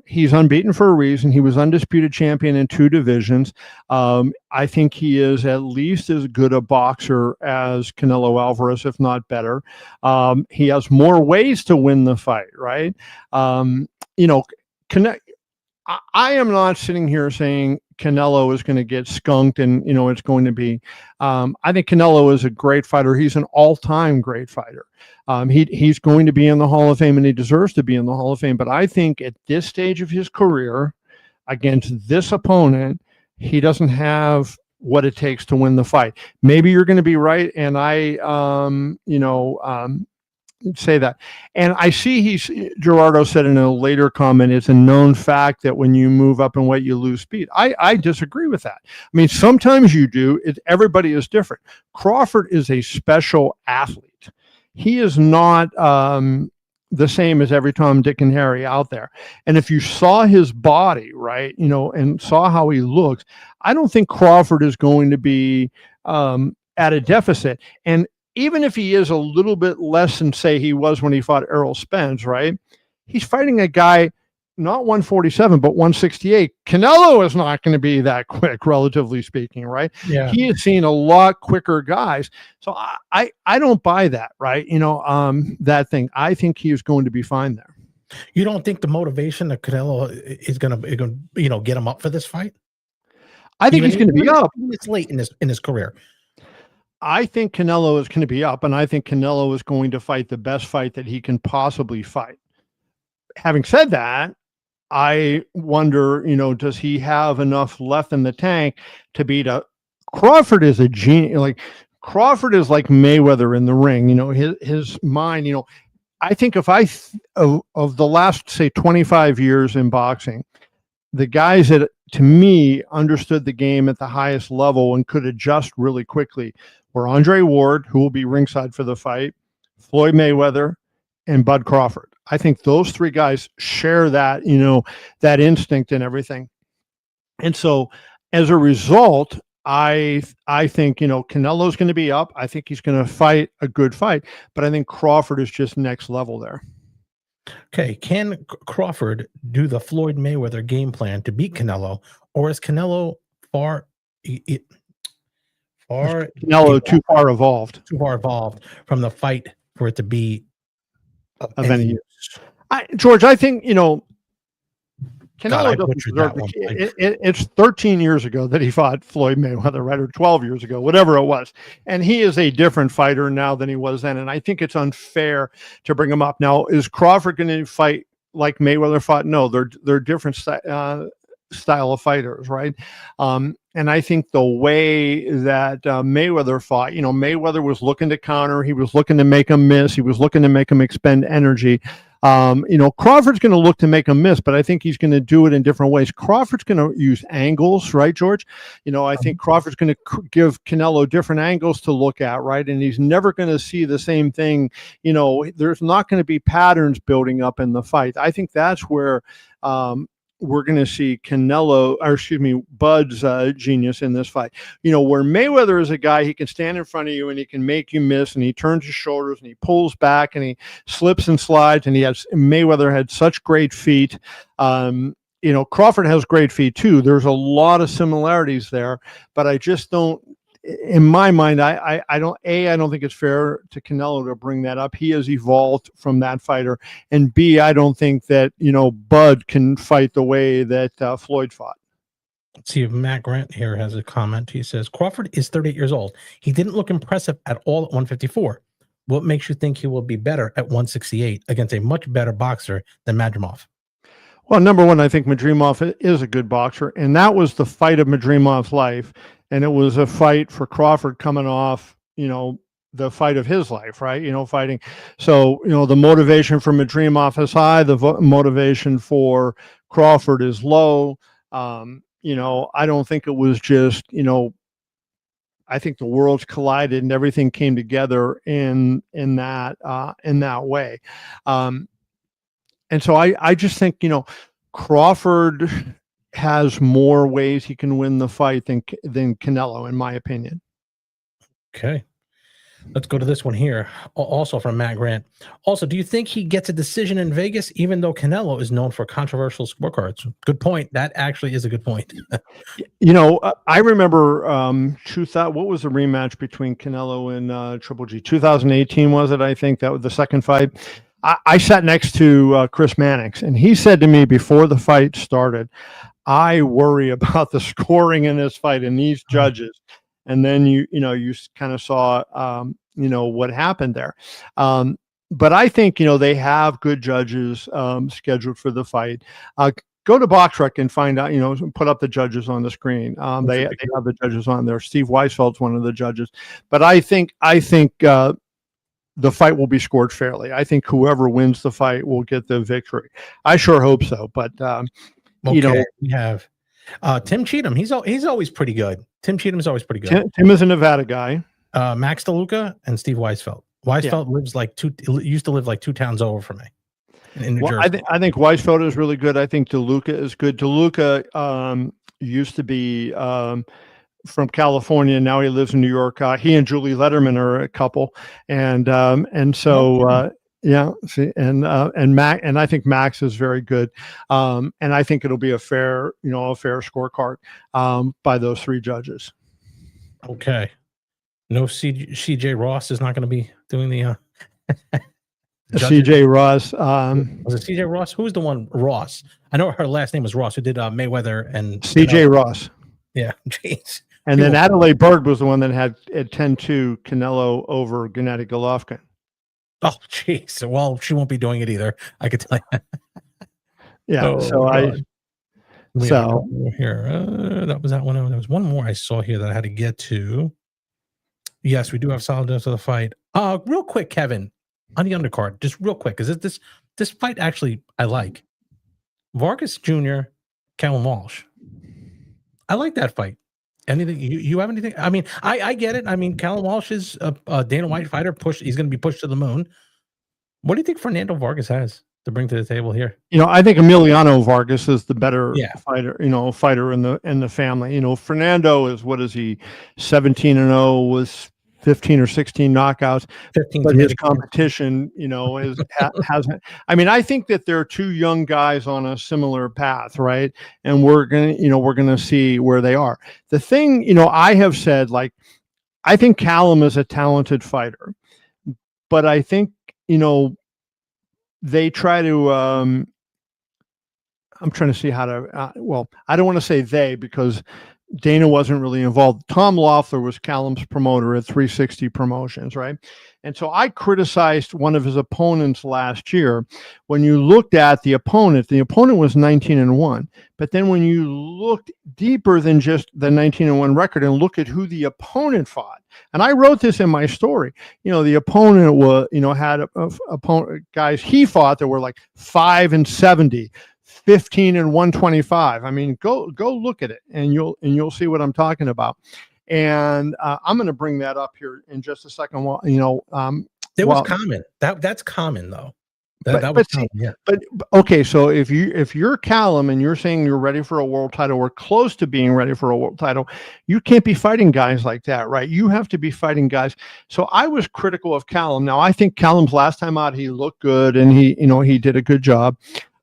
He's unbeaten for a reason. He was undisputed champion in 2 divisions. I think he is at least as good a boxer as Canelo Alvarez, if not better. He has more ways to win the fight, right? I am not sitting here saying Canelo is going to get skunked and, it's going to be, I think Canelo is a great fighter. He's an all-time great fighter. He's going to be in the Hall of Fame, and he deserves to be in the Hall of Fame. But I think at this stage of his career, against this opponent, he doesn't have what it takes to win the fight. Maybe you're going to be right. And I, say that. And I see Gerardo said in a later comment, it's a known fact that when you move up in weight, you lose speed. I disagree with that. I mean, sometimes you do. Everybody is different. Crawford is a special athlete. He is not the same as every Tom, Dick, and Harry out there. And if you saw his body, right, and saw how he looks, I don't think Crawford is going to be at a deficit. And even if he is a little bit less than, say, he was when he fought Errol Spence, right? He's fighting a guy, not 147, but 168. Canelo is not going to be that quick, relatively speaking, right? Yeah. He has seen a lot quicker guys. So I don't buy that, right? That thing. I think he is going to be fine there. You don't think the motivation that Canelo is going to, get him up for this fight? I think he's going to be up. It's late in his career. I think Canelo is going to be up, and I think Canelo is going to fight the best fight that he can possibly fight. Having said that, I wonder, does he have enough left in the tank to beat Crawford is a genius. Like Crawford is like Mayweather in the ring. His mind. I think of the last, say, 25 years in boxing, the guys that, to me, understood the game at the highest level and could adjust really quickly were Andre Ward, who will be ringside for the fight, Floyd Mayweather, and Bud Crawford. I think those three guys share that, that instinct and everything. And so as a result, I think, Canelo's going to be up. I think he's going to fight a good fight, but I think Crawford is just next level there. Okay, can Crawford do the Floyd Mayweather game plan to beat Canelo, or is Canelo far Canelo too far evolved from the fight for it to be of any use? George, I think, Canelo doesn't deserve it's 13 years ago that he fought Floyd Mayweather, right? Or 12 years ago, whatever it was. And he is a different fighter now than he was then. And I think it's unfair to bring him up. Now, is Crawford going to fight like Mayweather fought? No, they're different style of fighters, right? And I think the way that Mayweather fought, Mayweather was looking to counter. He was looking to make him miss. He was looking to make him expend energy. Crawford's going to look to make a miss, but I think he's going to do it in different ways. Crawford's going to use angles, right, George? I think Crawford's going to give Canelo different angles to look at, right? And he's never going to see the same thing. There's not going to be patterns building up in the fight. I think that's where we're going to see Bud's genius in this fight. Where Mayweather is a guy, he can stand in front of you and he can make you miss, and he turns his shoulders and he pulls back and he slips and slides, and Mayweather had such great feet. Crawford has great feet too. There's a lot of similarities there, but I just don't, in my mind, I don't think it's fair to Canelo to bring that up. He has evolved from that fighter, and B, I don't think that Bud can fight the way that Floyd fought. Let's see if Matt Grant here has a comment. He says Crawford is 38 years old. He didn't look impressive at all at 154. What makes you think he will be better at 168 against a much better boxer than Madrimov? Well, number one, I think Madrimov is a good boxer, and that was the fight of Madrimov's life. And it was a fight for Crawford coming off, the fight of his life, right? Fighting. So, the motivation for Madrimov is high. The motivation for Crawford is low. I don't think it was just, I think the worlds collided and everything came together in that way. And so I just think, Crawford has more ways he can win the fight than Canelo, in my opinion. Okay. Let's go to this one here. Also from Matt Grant. Also, do you think he gets a decision in Vegas, even though Canelo is known for controversial scorecards? Good point. That actually is a good point. I remember what was the rematch between Canelo and Triple G? 2018 was it? I think that was the second fight. I sat next to Chris Mannix, and he said to me before the fight started, I worry about the scoring in this fight and these judges. And then you kind of saw, what happened there. But I think, they have good judges scheduled for the fight. Go to BoxRec and find out, put up the judges on the screen. They have the judges on there. Steve Weisfeld's one of the judges. But I think the fight will be scored fairly. I think whoever wins the fight will get the victory. I sure hope so. But, okay, we have Tim Cheatham. He's always pretty good. Tim Cheatham is always pretty good. Tim is a Nevada guy. Max DeLuca and Steve Weisfeld. Used to live like 2 towns over from me in New Jersey. I think Weisfeld is really good. I think DeLuca is good. DeLuca used to be from California. Now he lives in New York. He and Julie Letterman are a couple, and so. Yeah, see, and I think Max is very good, and I think it'll be a fair scorecard by those 3 judges. Okay, no CJ Ross is not going to be doing the CJ Ross. Was it CJ Ross? Who was the one? Ross. I know her last name was Ross. Who did Mayweather and CJ Ross? Yeah, jeez. And then Adelaide Berg was the one that had 10-2 Canelo over Gennady Golovkin. Oh, jeez. Well, she won't be doing it either. I could tell you. Yeah. Here. That was that one. There was one more I saw here that I had to get to. Yes, we do have solid depth of the fight. Real quick, Kevin, on the undercard, just real quick, because this fight actually I like. Vargas Jr., Callum Walsh. I like that fight. Anything you have anything? I mean, I get it. I mean, Callum Walsh is a Dana White fighter. He's going to be pushed to the moon. What do you think Fernando Vargas has to bring to the table here? I think Emiliano Vargas is the better Yeah. fighter in the family. Fernando is, what is he, 17-0 with 15 or 16 knockouts, 15 but his Dominican. competition, hasn't. I mean, I think that there are two young guys on a similar path, right? And we're gonna see where they are. The thing, I have said, like, I think Callum is a talented fighter, but I think, they try to I'm trying to see how to I don't want to say they, because Dana wasn't really involved. Tom Loeffler was Callum's promoter at 360 Promotions, right? And so I criticized one of his opponents last year. When you looked at the opponent was 19-1. But then when you looked deeper than just the 19-1 record and look at who the opponent fought, and I wrote this in my story, the opponent was, had opponent guys he fought that were like 5-70. 15-125. I mean, go look at it, and you'll see what I'm talking about. And I'm going to bring that up here in just a second. It was common. That's common though. That was common, yeah. But okay, so if you're Callum and you're saying you're ready for a world title or close to being ready for a world title, you can't be fighting guys like that, right? You have to be fighting guys. So I was critical of Callum. Now I think Callum's last time out, he looked good and he did a good job.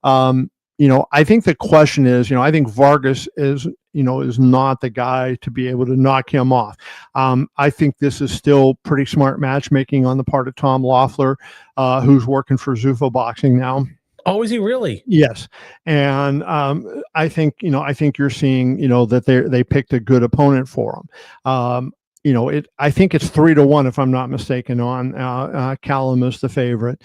I think the question is, I think Vargas is not the guy to be able to knock him off. I think this is still pretty smart matchmaking on the part of Tom Loeffler, who's working for Zuffa Boxing now. Oh, is he really? Yes. And I think you're seeing, that they picked a good opponent for him. I think it's 3-1, if I'm not mistaken, on Callum is the favorite.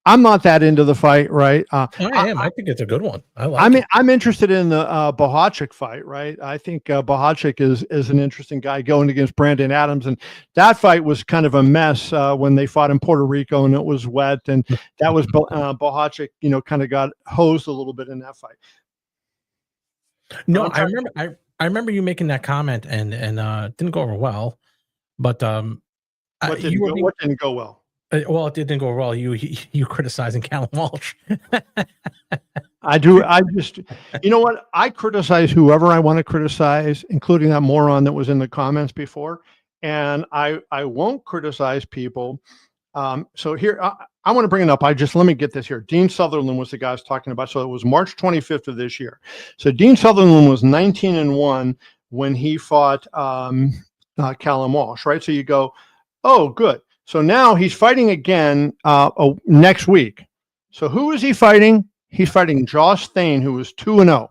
I'm not that into the fight, right? I am. I think it's a good one. I'm interested in the Bohacek fight, right? I think Bohacek is an interesting guy going against Brandon Adams, and that fight was kind of a mess when they fought in Puerto Rico and it was wet, and that was Bohacek, kind of got hosed a little bit in that fight. No, I remember you making that comment, and it didn't go over well, but what didn't go well? Well, it didn't go well. You criticizing Callum Walsh. I do. I just, what? I criticize whoever I want to criticize, including that moron that was in the comments before. And I won't criticize people. So here, I want to bring it up. Let me get this here. Dean Sutherland was the guy I was talking about. So it was March 25th of this year. So Dean Sutherland was 19-1 when he fought Callum Walsh, right? So you go, oh, good. So now he's fighting again next week. So who is he fighting? He's fighting Josh Thane, who is 2-0.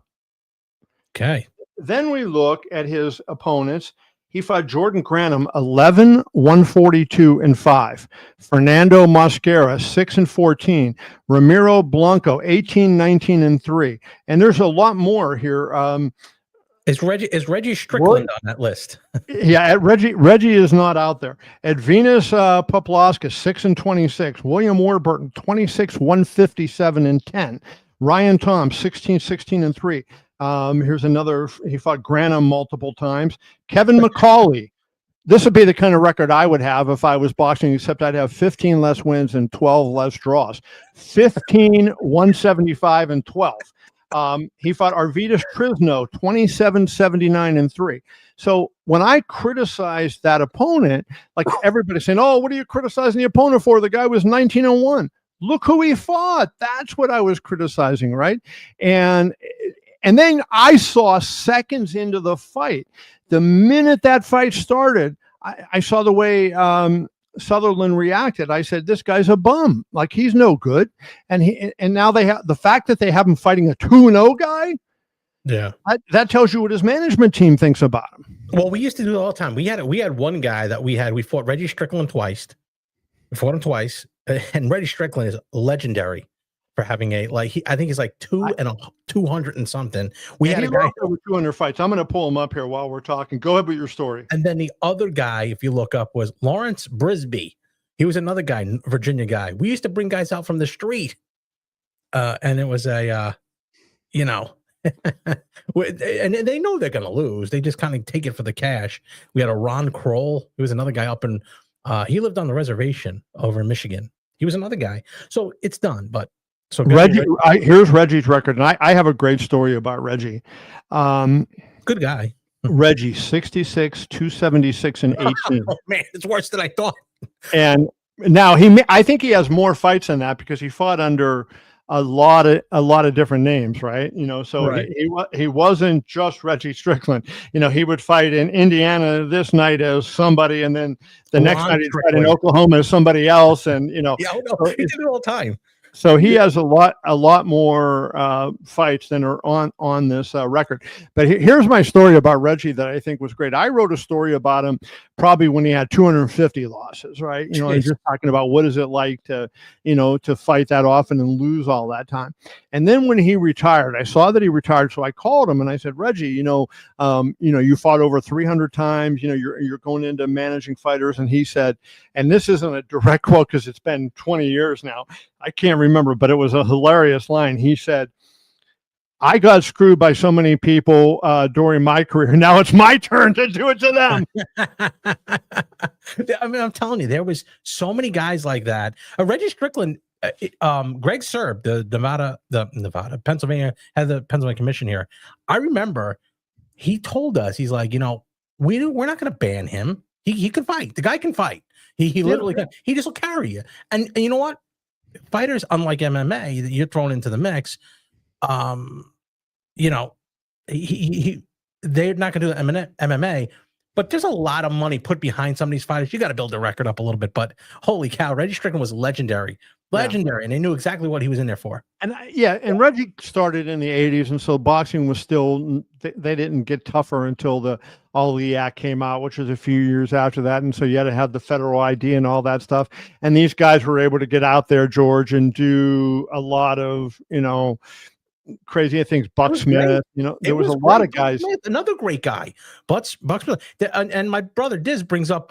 Okay. Then we look at his opponents. He fought Jordan Granum 11, 142 and 5. Fernando Mosquera 6-14. Ramiro Blanco 18, 19 and 3. And there's a lot more here. Is Reggie Strickland on that list? Yeah, Reggie is not out there. At Venus Poplaska 6-26. William Warburton 26, 157 and 10. Ryan Tom 16, 16 and 3. Here's another. He fought Granum multiple times. Kevin McCauley. This would be the kind of record I would have if I was boxing, except I'd have 15 less wins and 12 less draws. 15, 175 and 12. He fought Arvidas Trisno 27, 79 and 3. So when I criticized that opponent, like everybody's saying, oh, what are you criticizing the opponent for? The guy was 19-1. Look who he fought. That's what I was criticizing, right? And then I saw seconds into the fight, the minute that fight started, I saw the way Sutherland reacted. I said, this guy's a bum. Like, he's no good. And now they have the fact that they have him fighting a 2-0 guy. Yeah. That tells you what his management team thinks about him. Well, we used to do it all the time. We had one guy that we fought Reggie Strickland twice. We fought him twice. And Reggie Strickland is legendary for having I think he's like 200 and something. We had a guy over 200 fights. I'm going to pull him up here while we're talking. Go ahead with your story. And then the other guy, if you look up, was Lawrence Brisby. He was another guy, Virginia guy. We used to bring guys out from the street. And it was and they know they're going to lose. They just kind of take it for the cash. We had a Ron Kroll. He was another guy up in He lived on the reservation over in Michigan. He was another guy. So it's done. But so Reggie, here's Reggie's record, and I have a great story about Reggie. Good guy. Reggie, 66, 276, and 18. Oh, man, it's worse than I thought. And now I think he has more fights than that because he fought under a lot of different names, right? So right. He wasn't just Reggie Strickland. He would fight in Indiana this night as somebody, and then the next night he'd fight in Oklahoma as somebody else, and yeah, no, he did it all the time. So he has a lot more fights than are on this record. But here's my story about Reggie that I think was great. I wrote a story about him probably when he had 250 losses, right? I was just talking about what is it like to fight that often and lose all that time. And then when he retired, I saw that he retired, so I called him and I said, Reggie, you fought over 300 times. You're going into managing fighters, and he said, and this isn't a direct quote because it's been 20 years now. I can't remember, but it was a hilarious line. He said, I got screwed by so many people during my career. Now it's my turn to do it to them. I mean, I'm telling you, there was so many guys like that. Reggie Strickland, Greg Serb, the Pennsylvania, had the Pennsylvania commission here. I remember he told us, he's like, we're not going to ban him. He can fight. The guy can fight. He literally can. He just will carry you. And you know what? Fighters, unlike MMA, that you're thrown into the mix, they're not going to do the MMA, but there's a lot of money put behind some of these fighters. You got to build the record up a little bit, but holy cow, Reggie Strickland was legendary, and they knew exactly what he was in there for. And Reggie started in the 80s, and so boxing was still, they didn't get tougher until the Ali Act came out, which was a few years after that, and so you had to have the federal ID and all that stuff. And these guys were able to get out there, George, and do a lot of crazy things. Buck Smith, there was a lot of guys. Smith, another great guy, Buck Smith, and my brother Diz brings up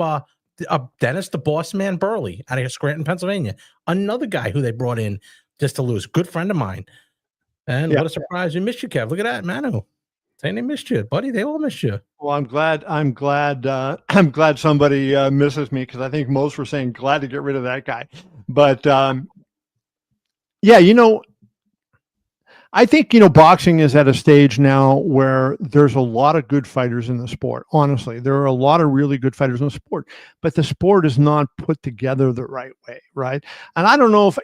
Dennis the Boss Man Burley out of Scranton, Pennsylvania, another guy who they brought in just to lose. Good friend of mine, and what a surprise! We missed you, Kev. Look at that, Manu. Saying they missed you, buddy. They all missed you. Well, I'm glad somebody misses me, because I think most were saying glad to get rid of that guy. But I think, boxing is at a stage now where there's a lot of good fighters in the sport. Honestly, there are a lot of really good fighters in the sport, but the sport is not put together the right way. Right. And I don't know if,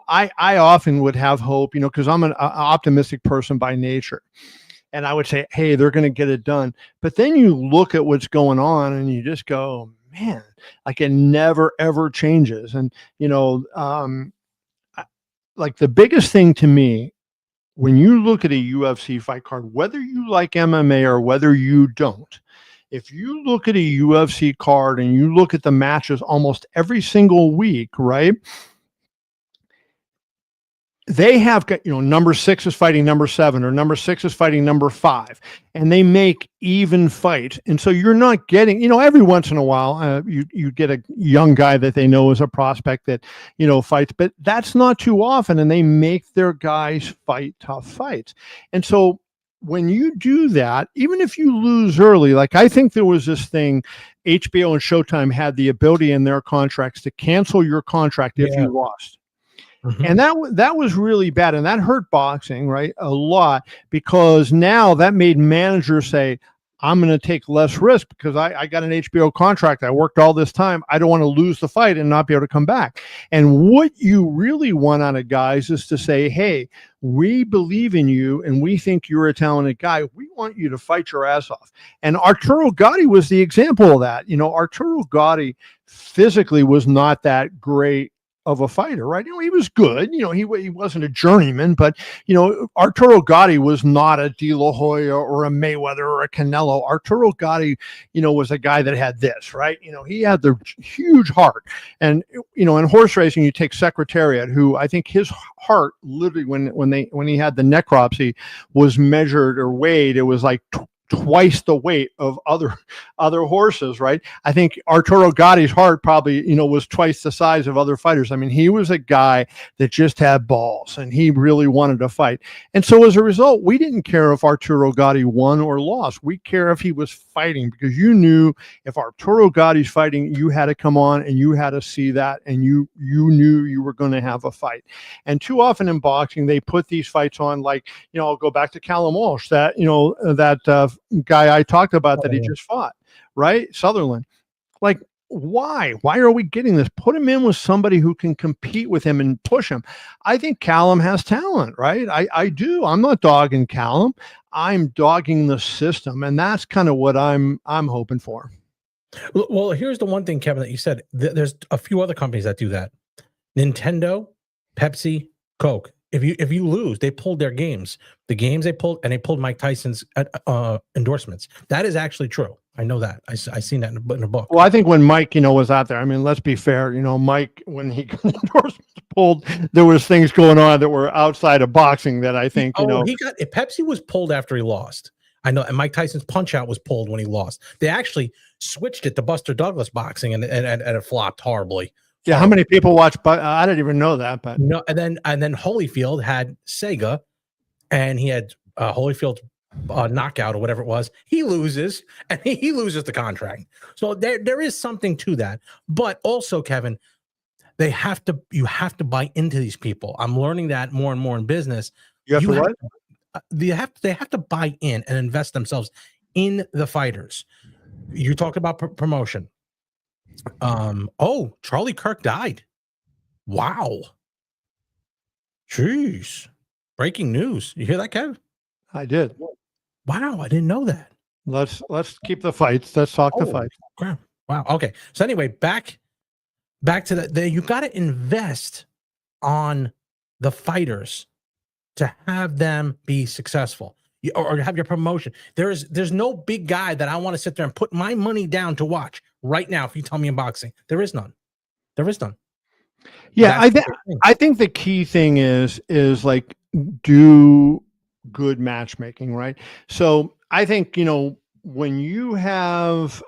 I often would have hope, because I'm an optimistic person by nature. And I would say, hey, they're going to get it done. But then you look at what's going on and you just go, man, like it never, ever changes. And, like the biggest thing to me, when you look at a UFC fight card, whether you like MMA or whether you don't, if you look at a UFC card and you look at the matches almost every single week, right? They have got, number 6 is fighting number 7, or number 6 is fighting number 5, and they make even fights. And so you're not getting, every once in a while, you get a young guy that they know is a prospect that, fights, but that's not too often. And they make their guys fight tough fights. And so when you do that, even if you lose early, like I think there was this thing, HBO and Showtime had the ability in their contracts to cancel your contract if you lost. Mm-hmm. And that was really bad, and that hurt boxing, right, a lot, because now that made managers say, I'm going to take less risk because I got an HBO contract. I worked all this time. I don't want to lose the fight and not be able to come back. And what you really want out of guys is to say, hey, we believe in you and we think you're a talented guy. We want you to fight your ass off. And Arturo Gatti was the example of that. Arturo Gatti physically was not that great of a fighter, right? He was good. He wasn't a journeyman, but Arturo Gatti was not a De La Hoya or a Mayweather or a Canelo. Arturo Gatti, was a guy that had this, right? He had the huge heart. And in horse racing, you take Secretariat, who I think his heart literally when he had the necropsy was measured or weighed, it was like twice the weight of other horses, right? I think Arturo Gotti's heart probably, was twice the size of other fighters. I mean, he was a guy that just had balls and he really wanted to fight. And so as a result, we didn't care if Arturo Gatti won or lost. We care if he was fighting, because you knew if Arturo Gotti's fighting, you had to come on and you had to see that, and you knew you were going to have a fight. And too often in boxing, they put these fights on like, I'll go back to Callum Walsh, that, that guy I talked about that he just fought, right? Sutherland. Like, why are we getting this? Put him in with somebody who can compete with him and push him. I think Callum has talent, right? I do. I'm not dogging Callum. I'm dogging the system, and that's kind of what I'm hoping for. Well, here's the one thing, Kevin, that you said. There's a few other companies that do that. Nintendo, Pepsi, Coke. If you lose, they pulled their games. The games they pulled Mike Tyson's endorsements. That is actually true. I know that. I seen that in a book. Well, I think when Mike, was out there, I mean, let's be fair, Mike, when he got endorsements pulled, there was things going on that were outside of boxing that I think, Pepsi was pulled after he lost. I know, and Mike Tyson's Punch Out was pulled when he lost. They actually switched it to Buster Douglas boxing, and it flopped horribly. Yeah, how many people watch? I didn't even know that. But no, and then Holyfield had Sega, and he had Holyfield's knockout or whatever it was. He loses, and he loses the contract. So there is something to that. But also, Kevin, you have to buy into these people. I'm learning that more and more in business. You have to what? They have to buy in and invest themselves in the fighters. You talked about promotion. Charlie Kirk died. Wow. Jeez. Breaking news. You hear that, Kev? I did. Wow, I didn't know that. Let's keep the fights. Let's talk the fights. Wow. Okay. So anyway, back to the you got to invest on the fighters to have them be successful. Or have your promotion. There's no big guy that I want to sit there and put my money down to watch right now. If you tell me in boxing, there is none. Yeah, I think the key thing is like do good matchmaking, right? So I think when you have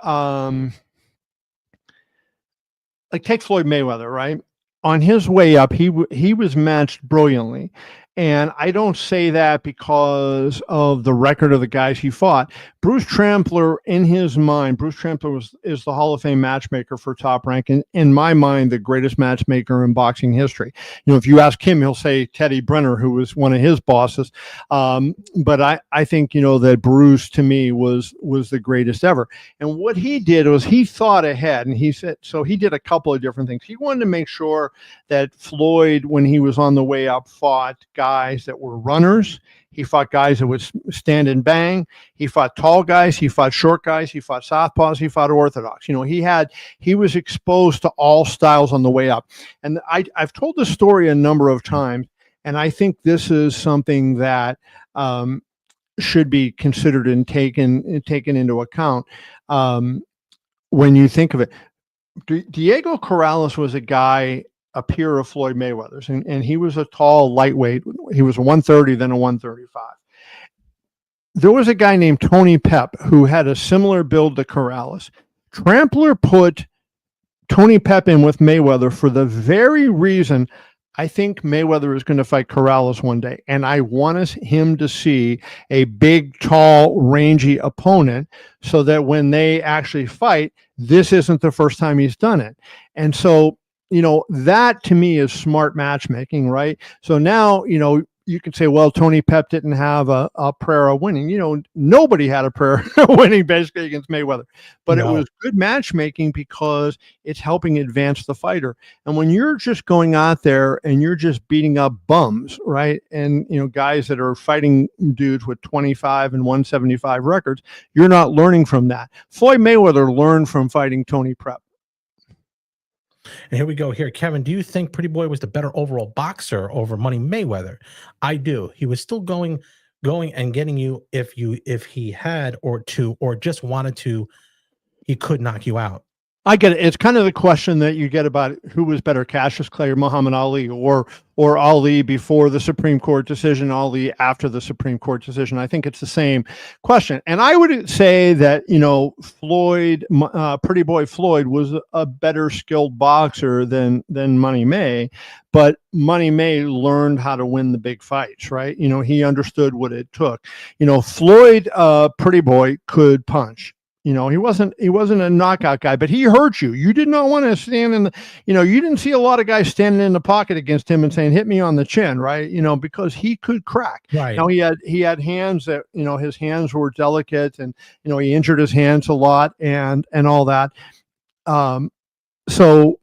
like take Floyd Mayweather, right? On his way up, he was matched brilliantly. And I don't say that because of the record of the guys he fought. Bruce Trampler, in his mind, is the Hall of Fame matchmaker for Top Rank. And in my mind, the greatest matchmaker in boxing history. If you ask him, he'll say Teddy Brenner, who was one of his bosses. But I think, that Bruce, to me, was the greatest ever. And what he did was he thought ahead, and he said, so he did a couple of different things. He wanted to make sure that Floyd, when he was on the way up, fought guys that were runners. He fought guys that would stand and bang. He fought tall guys. He fought short guys. He fought southpaws. He fought orthodox. He was exposed to all styles on the way up. And I've told this story a number of times, and I think this is something that should be considered and taken into account when you think of it. Diego Corrales was a peer of Floyd Mayweather's, and he was a tall lightweight. He was a 130, then a 135. There was a guy named Tony Pep who had a similar build to Corrales. Trampler put Tony Pep in with Mayweather for the very reason I think Mayweather is going to fight Corrales one day, and I want him to see a big, tall, rangy opponent so that when they actually fight, this isn't the first time he's done it. And so that to me is smart matchmaking, right? So now, you can say, well, Tony Pep didn't have a prayer of winning. Nobody had a prayer of winning basically against Mayweather, but It was good matchmaking because it's helping advance the fighter. And when you're just going out there and you're just beating up bums, right? And, guys that are fighting dudes with 25 and 175 records, you're not learning from that. Floyd Mayweather learned from fighting Tony Pep. And here we go here. Kevin, do you think Pretty Boy was the better overall boxer over Money Mayweather? I do. He was still going and getting you if he had or just wanted to, he could knock you out. I get it. It's kind of the question that you get about who was better, Cassius Clay or Muhammad Ali, or Ali before the Supreme Court decision, Ali after the Supreme Court decision. I think it's the same question. And I would say that, Floyd, Pretty Boy Floyd, was a better skilled boxer than Money May, but Money May learned how to win the big fights, right? He understood what it took. Floyd, Pretty Boy, could punch. He wasn't a knockout guy, but he hurt you. You did not want to stand in the, you didn't see a lot of guys standing in the pocket against him and saying, hit me on the chin, right? Because he could crack. Right. Now he had hands that, his hands were delicate, and, he injured his hands a lot and all that. So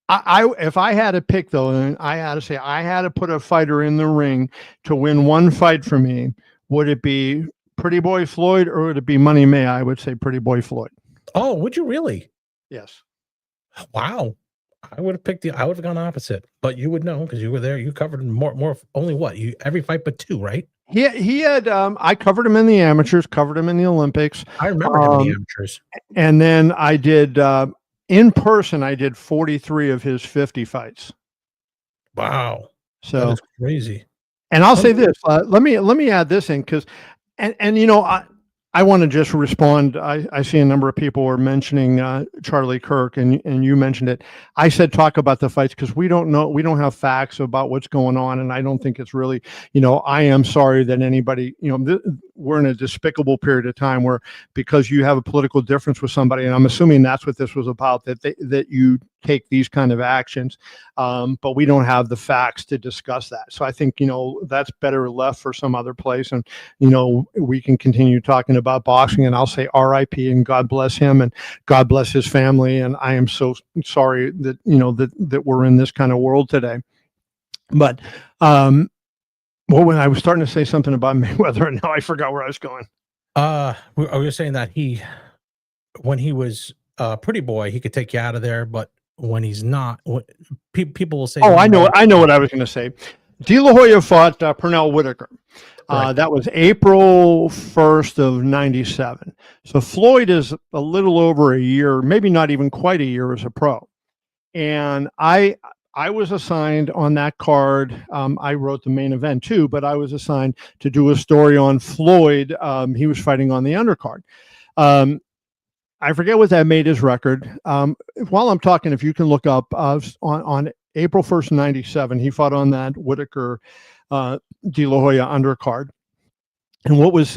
if I had to pick though, and I had to say, I had to put a fighter in the ring to win one fight for me, would it be Pretty Boy Floyd or would it be Money May? I would say Pretty Boy Floyd. Oh, would you really? Yes. Wow. I would have gone opposite, but you would know because you were there. You covered more only what? Every fight but two, right? He had I covered him in the amateurs, covered him in the Olympics. I remember him in the amateurs. And then I did in person, I did 43 of his 50 fights. Wow. So that is crazy. And I'll say this, let me add this in, because I want to just respond. I see a number of people were mentioning Charlie Kirk, and you mentioned it. I said talk about the fights because we don't know, we don't have facts about what's going on, and I don't think it's really, I am sorry that anybody, we're in a despicable period of time where, because you have a political difference with somebody, and I'm assuming that's what this was about, that you take these kind of actions, but we don't have the facts to discuss that. So I think, that's better left for some other place, and, we can continue talking about boxing, and I'll say RIP and God bless him and God bless his family. And I am so sorry that, that we're in this kind of world today. But, when I was starting to say something about Mayweather, and now I forgot where I was going. We were saying that when he was Pretty Boy, he could take you out of there, but when he's not, people will say, I know what I was going to say. De La Hoya fought Pernell Whitaker. That was April 1st of 97. So Floyd is a little over a year, maybe not even quite a year as a pro. And I was assigned on that card. I wrote the main event too, but I was assigned to do a story on Floyd. He was fighting on the undercard. I forget what that made his record. While I'm talking, if you can look up on April 1st, 97, he fought on that Whitaker De La Hoya undercard. And what was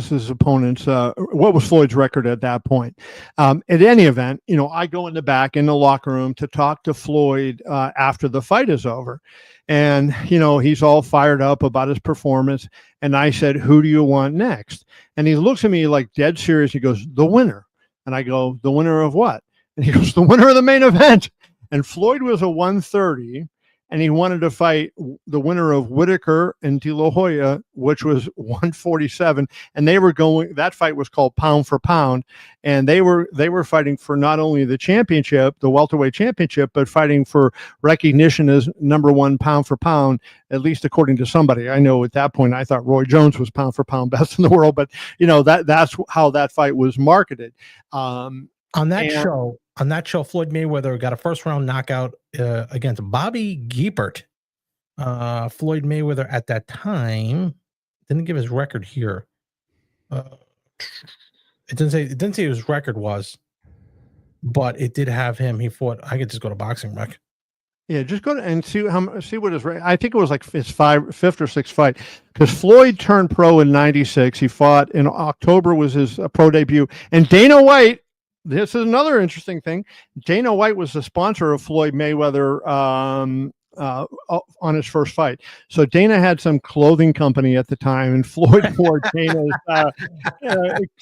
his opponent's, what was Floyd's record at that point? At any event, I go in the back in the locker room to talk to Floyd after the fight is over. And, he's all fired up about his performance. And I said, who do you want next? And he looks at me like dead serious. He goes, the winner. And I go, the winner of what? And he goes, the winner of the main event. And Floyd was a 130. And he wanted to fight the winner of Whitaker and De La Hoya, which was 147. And that fight was called pound for pound. And they were fighting for not only the championship, the welterweight championship, but fighting for recognition as number one pound for pound, at least according to somebody. I know at that point, I thought Roy Jones was pound for pound best in the world, but that's how that fight was marketed. On that show, Floyd Mayweather got a first-round knockout against Bobby Giepert. Floyd Mayweather at that time didn't give his record here. It didn't say his record was, but it did have him. He fought. I could just go to Boxing Rec. Yeah, just go to and see what his. I think it was like his fifth or sixth fight, because Floyd turned pro in '96. He fought in October, was his pro debut, and Dana White. This is another interesting thing. Dana White was the sponsor of Floyd Mayweather on his first fight. So Dana had some clothing company at the time, and Floyd wore Dana's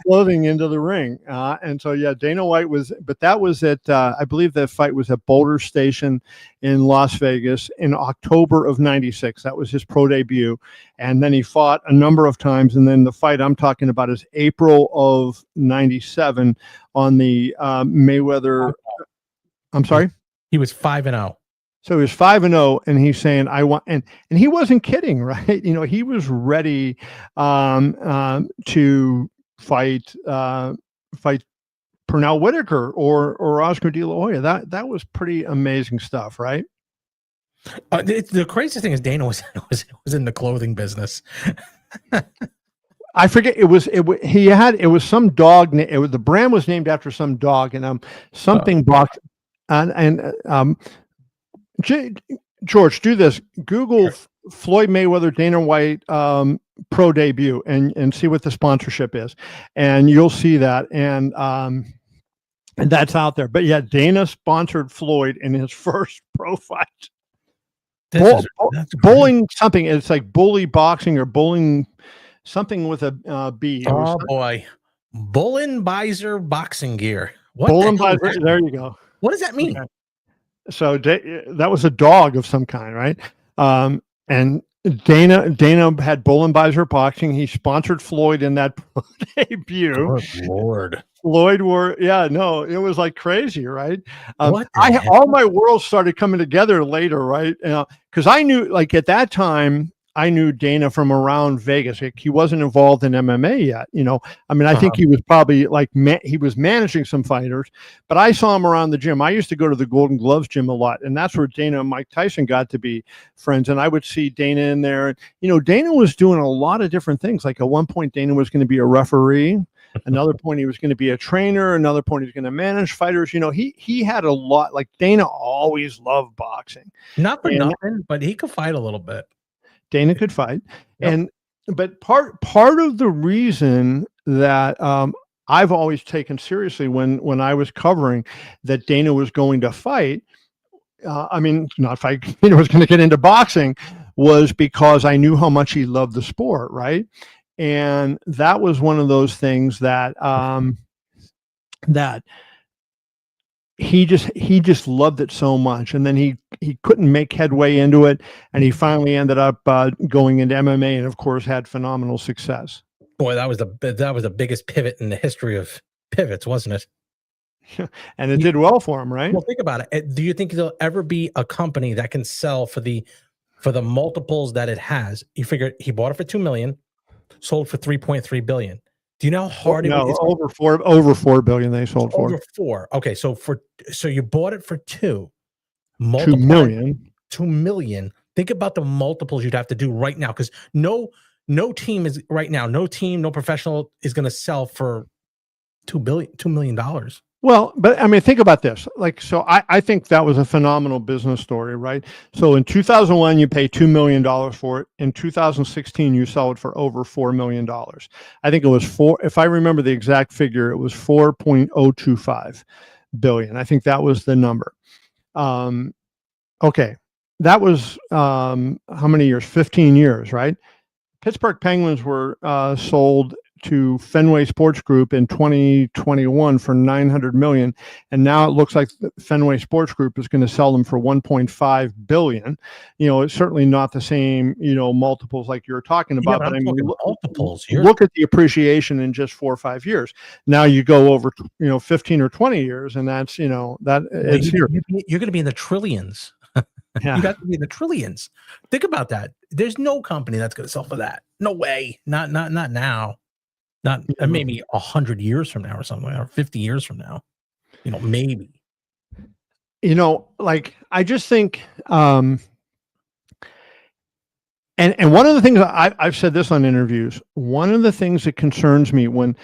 clothing into the ring. And so, yeah, Dana White but that was at, I believe that fight was at Boulder Station in Las Vegas in October of '96. That was his pro debut. And then he fought a number of times. And then the fight I'm talking about is April of '97 on the Mayweather. I'm sorry? He was 5-0. So he was 5-0, and he's saying, I want, and he wasn't kidding, right? He was ready to fight Pernell Pernell Whitaker or Oscar De La Hoya. That was pretty amazing stuff, right? The craziest thing is Dana was in the clothing business. I forget it was some dog. The brand was named after some dog, and something box and George, do this. Google Sure. Floyd Mayweather Dana White pro debut and see what the sponsorship is, and you'll see that and that's out there. But yeah, Dana sponsored Floyd in his first pro fight. Bowling something. It's like bully boxing or bowling something with a B. Oh boy, Bullenbeiser boxing gear. What Bullenbeiser? There you go. What does that mean? Okay. So that was a dog of some kind, right? And Dana had Bullenbeiser boxing. He sponsored Floyd in that debut. Oh, Lord. Floyd it was like crazy, right? All my worlds started coming together later, right? Because I knew, like at that time, I knew Dana from around Vegas. Like, he wasn't involved in MMA yet, I mean, I think he was probably like he was managing some fighters, but I saw him around the gym. I used to go to the Golden Gloves gym a lot, and that's where Dana and Mike Tyson got to be friends. And I would see Dana in there. Dana was doing a lot of different things. Like at one point, Dana was going to be a referee. Another point, he was going to be a trainer. Another point, he was going to manage fighters. He had a lot. Like Dana always loved boxing. Not for nothing, but he could fight a little bit. Dana could fight. Yep. But part of the reason that I've always taken seriously when I was covering that Dana was going to fight, not fight, Dana was going to get into boxing, was because I knew how much he loved the sport, right? And that was one of those things that that he just loved it so much, and then he couldn't make headway into it, and he finally ended up going into MMA, and of course had phenomenal success. Boy, that was the biggest pivot in the history of pivots, wasn't it? And it did well for him, right? Well, think about it. Do you think there'll ever be a company that can sell for the multiples that it has? You figure he bought it for $2 million, sold for $3.3 billion. Do you know how hard it is? Over $4 billion they sold for. Over 4. Okay, so you bought it for $2 million. $2 million. Think about the multiples you'd have to do right now, because no team is right now. No team, no professional is going to sell for $2 million. Well, but I mean, think about this. Like, so I think that was a phenomenal business story, right? So in 2001, you pay $2 million for it. In 2016, you sell it for over $4 million. I think it was if I remember the exact figure, it was 4.025 billion. I think that was the number. Okay. That was, how many years? 15 years, right? Pittsburgh Penguins were sold to Fenway Sports Group in 2021 for $900 million, and now it looks like Fenway Sports Group is going to sell them for $1.5 billion. It's certainly not the same, multiples like you're talking about. Yeah, but I mean, multiples. Look at the appreciation in just 4 or 5 years. Now you go over, 15 or 20 years, and that's, it's here. You're going to be in the trillions. Yeah. You got to be in the trillions. Think about that. There's no company that's going to sell for that. No way. Not now. Not maybe 100 years from now or something, or 50 years from now, maybe. Like I just think, and one of the things I've said this on interviews. One of the things that concerns me when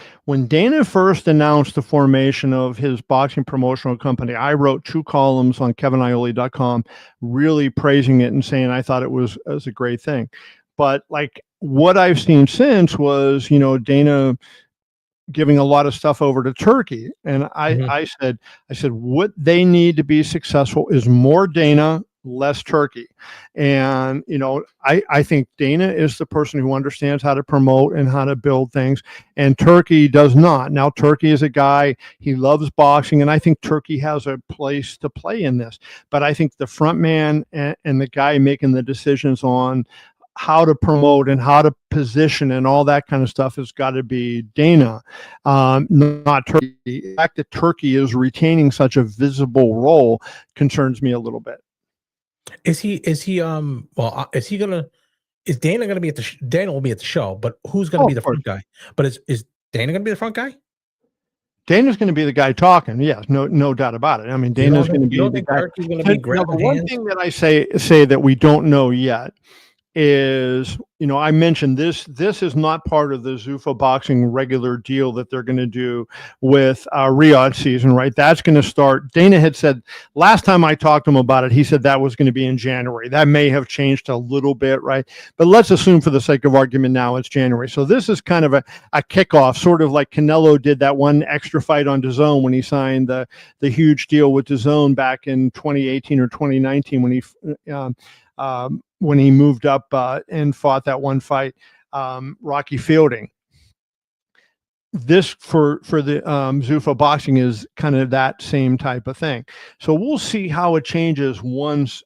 Dana first announced the formation of his boxing promotional company, I wrote 2 columns on KevinIole.com, really praising it and saying I thought it was a great thing. But like what I've seen since was, Dana giving a lot of stuff over to Turkey. And I said, what they need to be successful is more Dana, less Turkey. And, I think Dana is the person who understands how to promote and how to build things. And Turkey does not. Now, Turkey is a guy, he loves boxing. And I think Turkey has a place to play in this. But I think the front man and the guy making the decisions on how to promote and how to position and all that kind of stuff has got to be Dana, not Turkey. The fact that Turkey is retaining such a visible role concerns me a little bit. Is Dana going to be at Dana will be at the show, but who's going to be the front guy? But is Dana going to be the front guy? Dana's going to be the guy talking. Yes, no doubt about it. I mean, Dana's going to be the guy. Turkey's going to be Now, the one thing that I say that we don't know yet is, I mentioned this is not part of the Zuffa Boxing regular deal that they're going to do with Riyadh season, right? That's going to start. Dana had said last time I talked to him about it, he said that was going to be in January. That may have changed a little bit, right? But let's assume for the sake of argument now it's January. So this is kind of a kickoff, sort of like Canelo did that one extra fight on DAZN when he signed the huge deal with DAZN back in 2018 or 2019 when he moved up and fought that one fight, Rocky Fielding. This for the Zuffa Boxing is kind of that same type of thing. So we'll see how it changes once,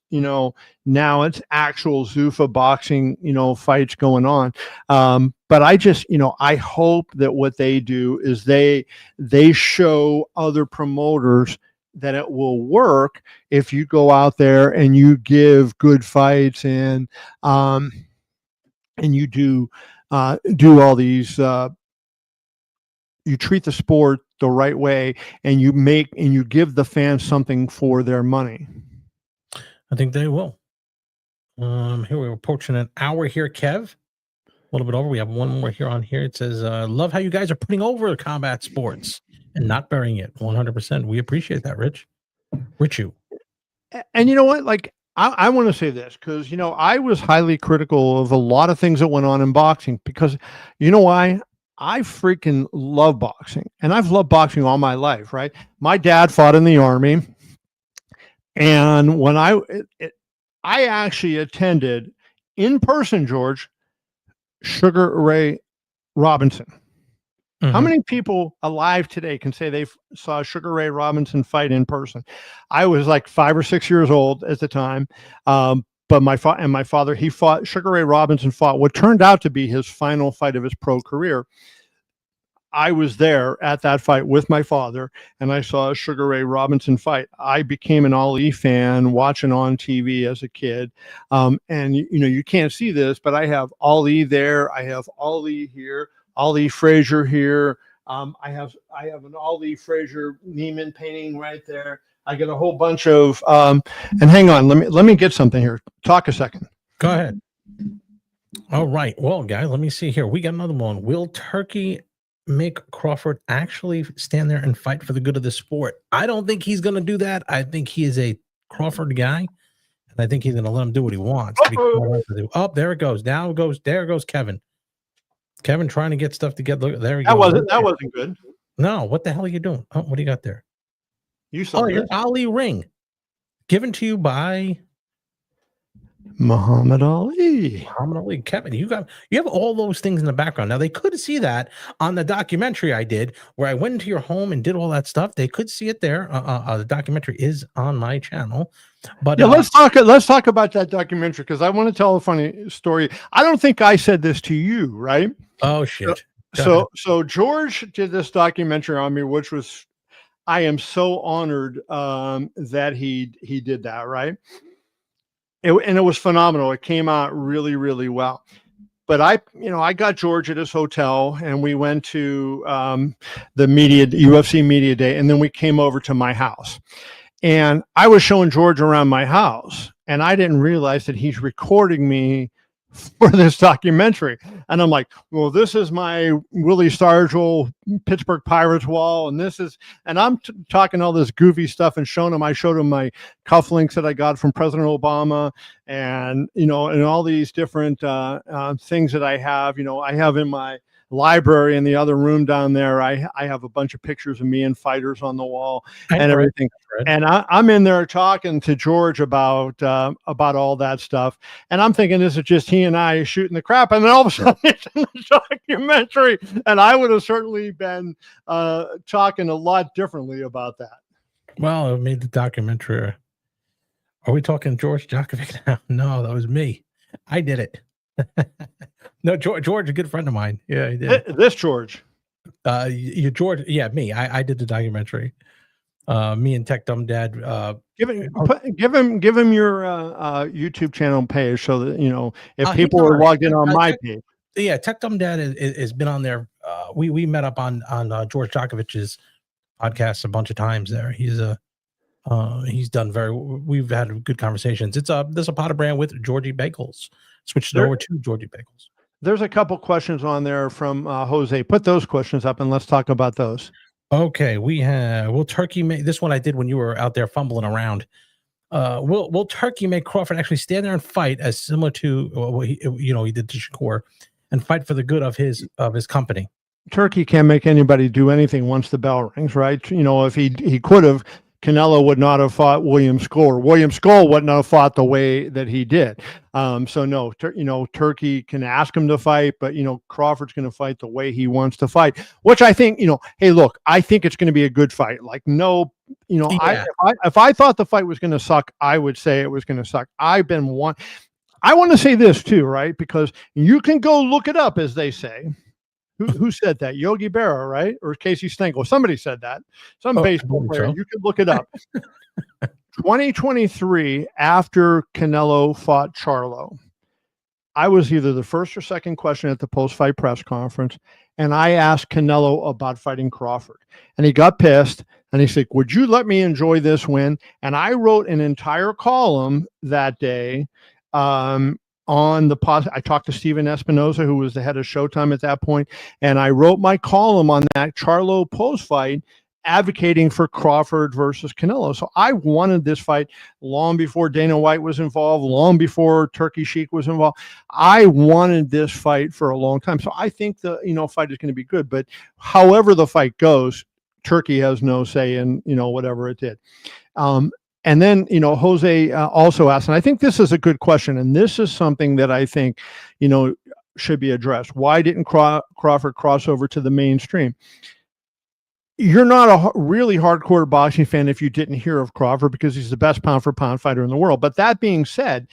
now it's actual Zuffa Boxing, fights going on. But I just, I hope that what they do is they show other promoters that it will work if you go out there and you give good fights and you do all these, you treat the sport the right way and you give the fans something for their money. I think they will. Here we're approaching an hour here, Kev. A little bit over. We have one more here on here. It says, love how you guys are putting over combat sports and not burying it. 100%. We appreciate that, Rich. And you know what? Like, I want to say this because, I was highly critical of a lot of things that went on in boxing because, you know why? I freaking love boxing, and I've loved boxing all my life, right? My dad fought in the Army, and when I actually attended in person, George, Sugar Ray Robinson. Mm-hmm. How many people alive today can say they saw Sugar Ray Robinson fight in person? I was like 5 or 6 years old at the time. But my father, Sugar Ray Robinson fought what turned out to be his final fight of his pro career. I was there at that fight with my father, and I saw a Sugar Ray Robinson fight. I became an Ali fan watching on TV as a kid. And you can't see this, but I have Ali there. I have Ali here. Ali Frazier here. I have an Ali Frazier Neiman painting right there. I get a whole bunch of and hang on, let me get something here. Talk a second. Go ahead. All right. Well, guys, let me see here. We got another one. Will Turkey make Crawford actually stand there and fight for the good of the sport? I don't think he's going to do that. I think he is a Crawford guy, and I think he's going to let him do what he wants. Oh, there it goes. There goes Kevin. Kevin trying to get stuff together. Look, there we go. That wasn't good. No, what the hell are you doing? Oh, what do you got there? You saw your Ali ring given to you by Muhammad Ali. Kevin, you have all those things in the background. Now they could see that on the documentary I did, where I went into your home and did all that stuff. They could see it there. The documentary is on my channel. But yeah, let's talk about that documentary because I want to tell a funny story. I don't think I said this to you, right? Oh shit. So George did this documentary on me, which was, I am so honored that he did that, right? And it was phenomenal. It came out really, really well. But I got George at his hotel, and we went to the UFC media day, and then we came over to my house. And I was showing George around my house, and I didn't realize that he's recording me for this documentary. And I'm like, well, this is my Willie Stargell Pittsburgh Pirates wall. And I'm talking all this goofy stuff and showing him, I showed him my cufflinks that I got from President Obama and, and all these different things that I have, I have in my library in the other room down there. I have a bunch of pictures of me and fighters on the wall and everything. And I'm in there talking to George about all that stuff. And I'm thinking this is just he and I shooting the crap. And then all of a sudden it's in the documentary. And I would have certainly been talking a lot differently about that. Well, it made the documentary. Are we talking George Djokovic now? No, that was me. I did it. No, George, a good friend of mine. Yeah, he did. This George. You George, yeah, me. I did the documentary. Me and Tech Dumb Dad. Give him your YouTube channel page so that if people are logged in on my page. Yeah, Tech Dumb Dad has been on there. We met up on George Djokovic's podcasts a bunch of times there. He's done we've had good conversations. There's a Potter brand with Georgie Bagels. Switched over to Georgie Bagels. There's a couple questions on there from Jose. Put those questions up and let's talk about those. Okay, will Turkey make this one? I did when you were out there fumbling around. Will Turkey make Crawford actually stand there and fight as similar to what he did to Shakur, and fight for the good of his company? Turkey can't make anybody do anything once the bell rings, right? If he could have, Canelo would not have fought William Skull. William Skull wouldn't have fought the way that he did. So no, Turkey can ask him to fight, but Crawford's going to fight the way he wants to fight, which I think, hey, look, I think it's going to be a good fight. Like, no, yeah. If I thought the fight was going to suck, I would say it was going to suck. I want to say this too, right? Because you can go look it up, as they say. Who said that? Yogi Berra, right? Or Casey Stengel? Somebody said that. Some baseball player. So. You can look it up. 2023, after Canelo fought Charlo, I was either the first or second question at the post-fight press conference, and I asked Canelo about fighting Crawford. And he got pissed, and he said, would you let me enjoy this win? And I wrote an entire column that day I talked to Steven Espinoza, who was the head of Showtime at that point, and I wrote my column on that Charlo post fight, advocating for Crawford versus Canelo. So I wanted this fight long before Dana White was involved, long before Turkey Sheik was involved. I wanted this fight for a long time. So I think the fight is going to be good. But however the fight goes, Turkey has no say in whatever it did. And then, Jose also asked, and I think this is a good question, and this is something that I think, should be addressed. Why didn't Crawford cross over to the mainstream? You're not a really hardcore boxing fan if you didn't hear of Crawford, because he's the best pound-for-pound fighter in the world. But that being said,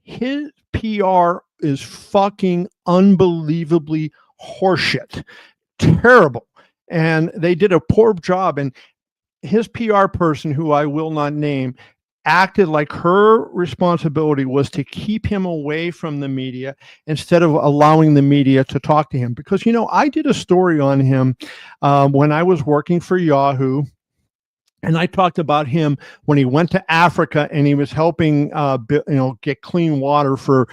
his PR is fucking unbelievably horseshit. Terrible. And they did a poor job, and his PR person, who I will not name, acted like her responsibility was to keep him away from the media instead of allowing the media to talk to him. Because, I did a story on him when I was working for Yahoo. And I talked about him when he went to Africa and he was helping, get clean water for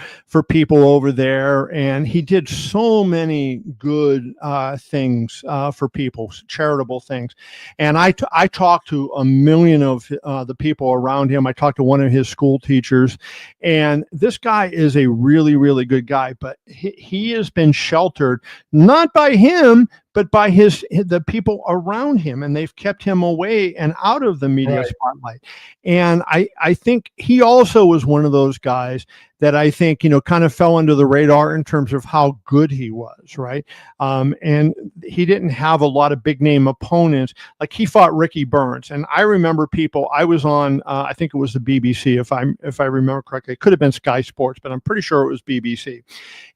people over there. And he did so many good things for people, charitable things. And I talked to a million of the people around him. I talked to one of his school teachers, and this guy is a really, really good guy. But he has been sheltered, not by him, but by the people around him, and they've kept him away and out of the media spotlight. And I think he also was one of those guys that I think, kind of fell under the radar in terms of how good he was, right? And he didn't have a lot of big name opponents. Like, he fought Ricky Burns. And I remember I was on, I think it was the BBC, if I remember correctly. It could have been Sky Sports, but I'm pretty sure it was BBC.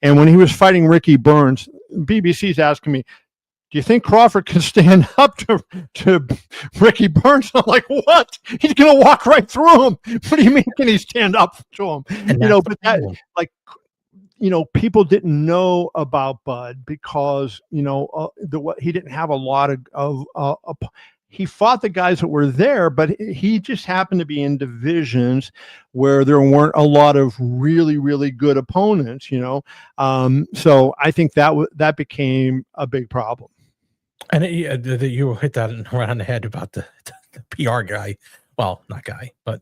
And when he was fighting Ricky Burns, BBC's asking me, do you think Crawford can stand up to Ricky Burns? I'm like, what? He's going to walk right through him. What do you mean, can he stand up to him? People didn't know about Bud because, he didn't have a lot of he fought the guys that were there, but he just happened to be in divisions where there weren't a lot of really, really good opponents, So I think that became a big problem. And you hit that around the head about the PR guy. Well, not guy, but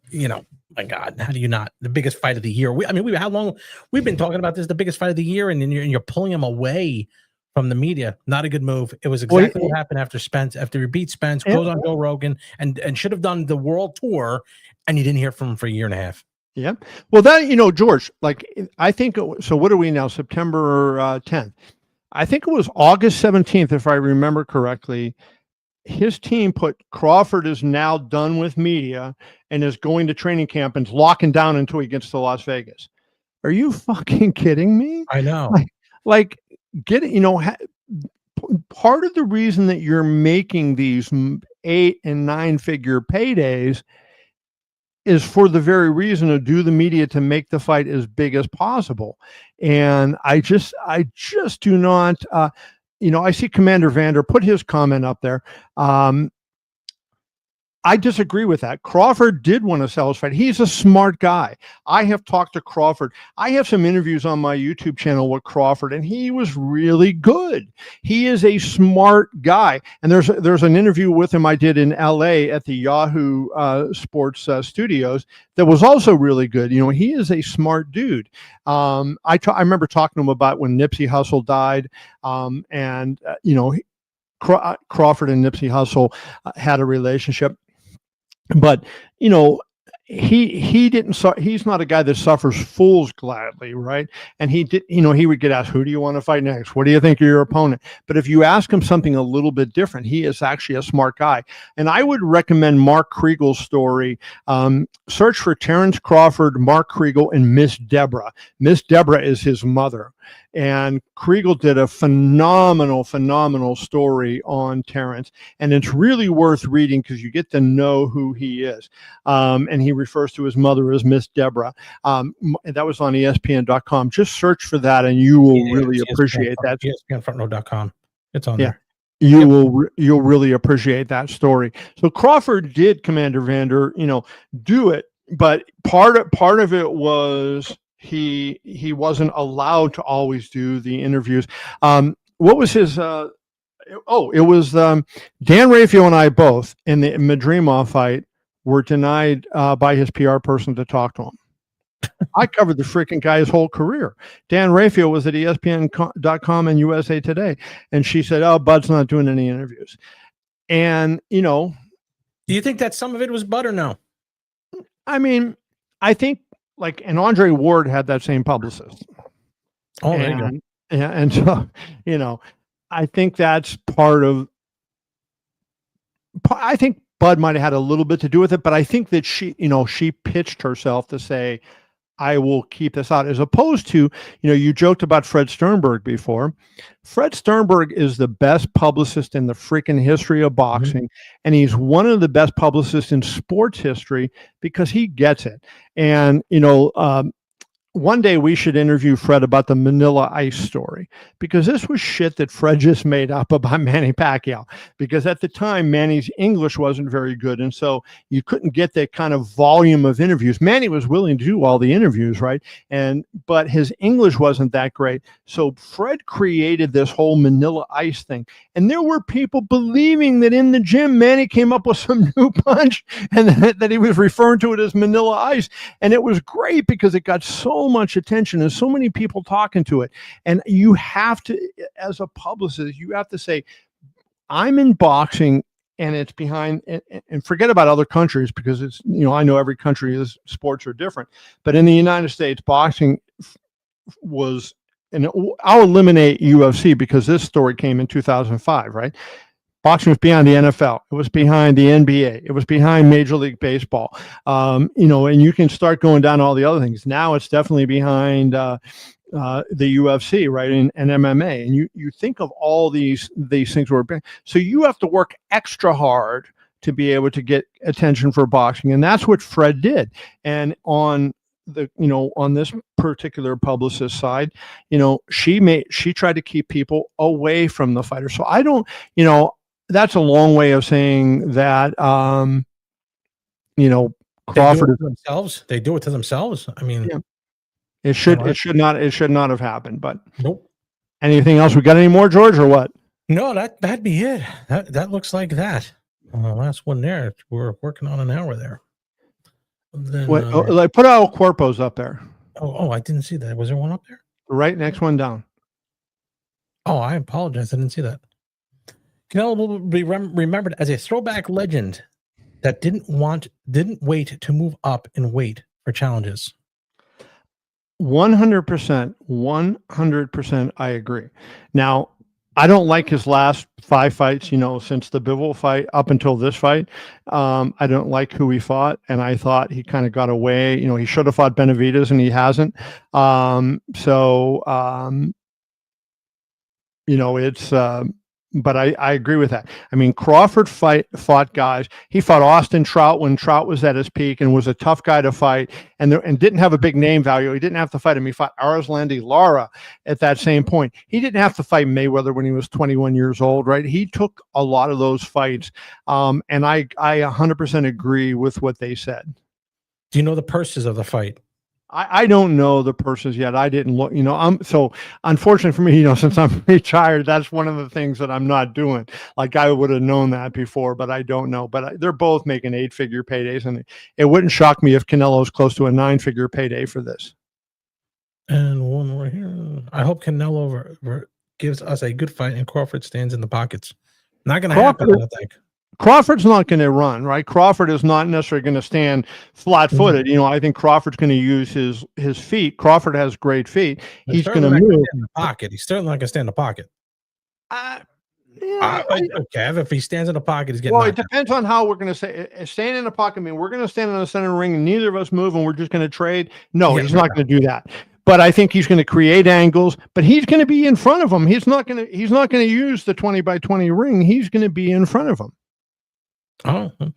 my God, how do you not? The biggest fight of the year. How long we've been talking about this? The biggest fight of the year, and then you're pulling him away from the media. Not a good move. It was exactly what happened after Spence. After he beat Spence, goes on Joe Rogan, and should have done the world tour, and you didn't hear from him for a year and a half. Yeah. Well, that George, I think so. What are we now? September 10th. I think it was August 17th, if I remember correctly. His team put Crawford is now done with media and is going to training camp and locking down until he gets to Las Vegas. Are you fucking kidding me? I know. Get it. Part of the reason that you're making these 8 and 9 figure paydays is for the very reason to do the media to make the fight as big as possible. And I just do not, I see Commander Vander put his comment up there. I disagree with that. Crawford did want to sell his fight. He's a smart guy. I have talked to Crawford. I have some interviews on my YouTube channel with Crawford, and he was really good. He is a smart guy. And there's an interview with him I did in LA at the Yahoo Sports Studios that was also really good. You know, he is a smart dude. I remember talking to him about when Nipsey Hussle died, and you know, Crawford and Nipsey Hussle had a relationship. But you know, he didn't. He's not a guy that suffers fools gladly, right? And he did. You know, he would get asked, "Who do you want to fight next? What do you think of your opponent?" But if you ask him something a little bit different, he is actually a smart guy. And I would recommend Mark Kriegel's story. Search for Terrence Crawford, Mark Kriegel, and Miss Deborah. Miss Deborah is his mother. And Kriegel did a phenomenal story on Terrence, and it's really worth reading because you get to know who he is. And he refers to his mother as Miss Deborah. That was on ESPN.com. Just search for that, and you will really appreciate that. ESPNfrontrow.com. It's on there. You'll really appreciate that story. So Crawford did, Commander Vander, you know, do it, but part of it was he wasn't allowed to always do the interviews. What was his it was Dan Rafael and I both in the Madrimov fight were denied by his PR person to talk to him. I covered the freaking guy's whole career. Dan Rafael was at ESPN.com and USA Today, and she said, "Oh, Bud's not doing any interviews." And you know, do you think that some of it was Bud or no? I mean, I think and Andre Ward had that same publicist. Oh, there you go. Yeah, and so you know, I think that's part of. I think Bud might have had a little bit to do with it, but I think that she pitched herself to say, I will keep this out, as opposed to, you know, you joked about Fred Sternberg before. Fred Sternberg is the best publicist in the freaking history of boxing. And he's one of the best publicists in sports history because he gets it. And, you know, one day we should interview Fred about the Manila Ice story, because this was shit that Fred just made up about Manny Pacquiao, because at the time Manny's English wasn't very good, and so you couldn't get that kind of volume of interviews. Manny was willing to do all the interviews, right? But his English wasn't that great. So Fred created this whole Manila Ice thing, and there were people believing that in the gym Manny came up with some new punch and that he was referring to it as Manila Ice. And it was great because it got so much attention and so many people talking to it. And you have to, as a publicist, you have to say, I'm in boxing and it's behind, and forget about other countries, because it's, you know, I know every country's sports are different, but in the United States, boxing was, and I'll eliminate UFC because this story came in 2005, right? Boxing was behind the NFL. It was behind the NBA. It was behind Major League Baseball. You know, and you can start going down all the other things. Now it's definitely behind the UFC, right, and MMA. And you think of all these things were big. So you have to work extra hard to be able to get attention for boxing, and that's what Fred did. And on this particular publicist side, you know, she tried to keep people away from the fighter. So I don't, you know, that's a long way of saying that, you know, Crawford they do it to themselves. I mean, yeah. It should not have happened. But nope. Anything else? We got any more, George, or what? No, that'd be it. That looks like that. Last one there. We're working on an hour there. Then, put El Cuerpo's up there. Oh, I didn't see that. Was there one up there? Right next one down. Oh, I apologize. I didn't see that. Canelo will be remembered as a throwback legend that didn't wait to move up in weight for challenges. 100%, I agree. Now, I don't like his last 5 fights, you know, since the Bivol fight up until this fight. I don't like who he fought, and I thought he kind of got away. You know, he should have fought Benavidez, and he hasn't. You know, it's But I agree with that. I mean, Crawford fought guys. He fought Austin Trout when Trout was at his peak and was a tough guy to fight, and didn't have a big name value. He didn't have to fight him. He fought Arslandy Lara at that same point. He didn't have to fight Mayweather when he was 21 years old, right? He took a lot of those fights, and I 100% agree with what they said. Do you know the purses of the fight? I don't know the purses yet. I didn't look, so unfortunately for me, since I'm retired, that's one of the things that I'm not doing. Like I would have known that before, but I don't know. But they're both making 8-figure paydays, and it wouldn't shock me if Canelo's close to a 9-figure payday for this. And one more here. I hope Canelo gives us a good fight and Crawford stands in the pockets. Not going to happen, I think. Crawford's not going to run, right? Crawford is not necessarily going to stand flat-footed. I think Crawford's going to use his feet. Crawford has great feet. He's going to move in the pocket. He's certainly not going to stand in the pocket. Kev, if he stands in the pocket, he's getting. Well, it depends on how we're going to say stand in the pocket. I mean, we're going to stand in the center of the ring, and neither of us move, and we're just going to trade. No, he's not going to do that. But I think he's going to create angles. But he's going to be in front of him. He's not going to use the 20-by-20 ring. He's going to be in front of him. Oh, there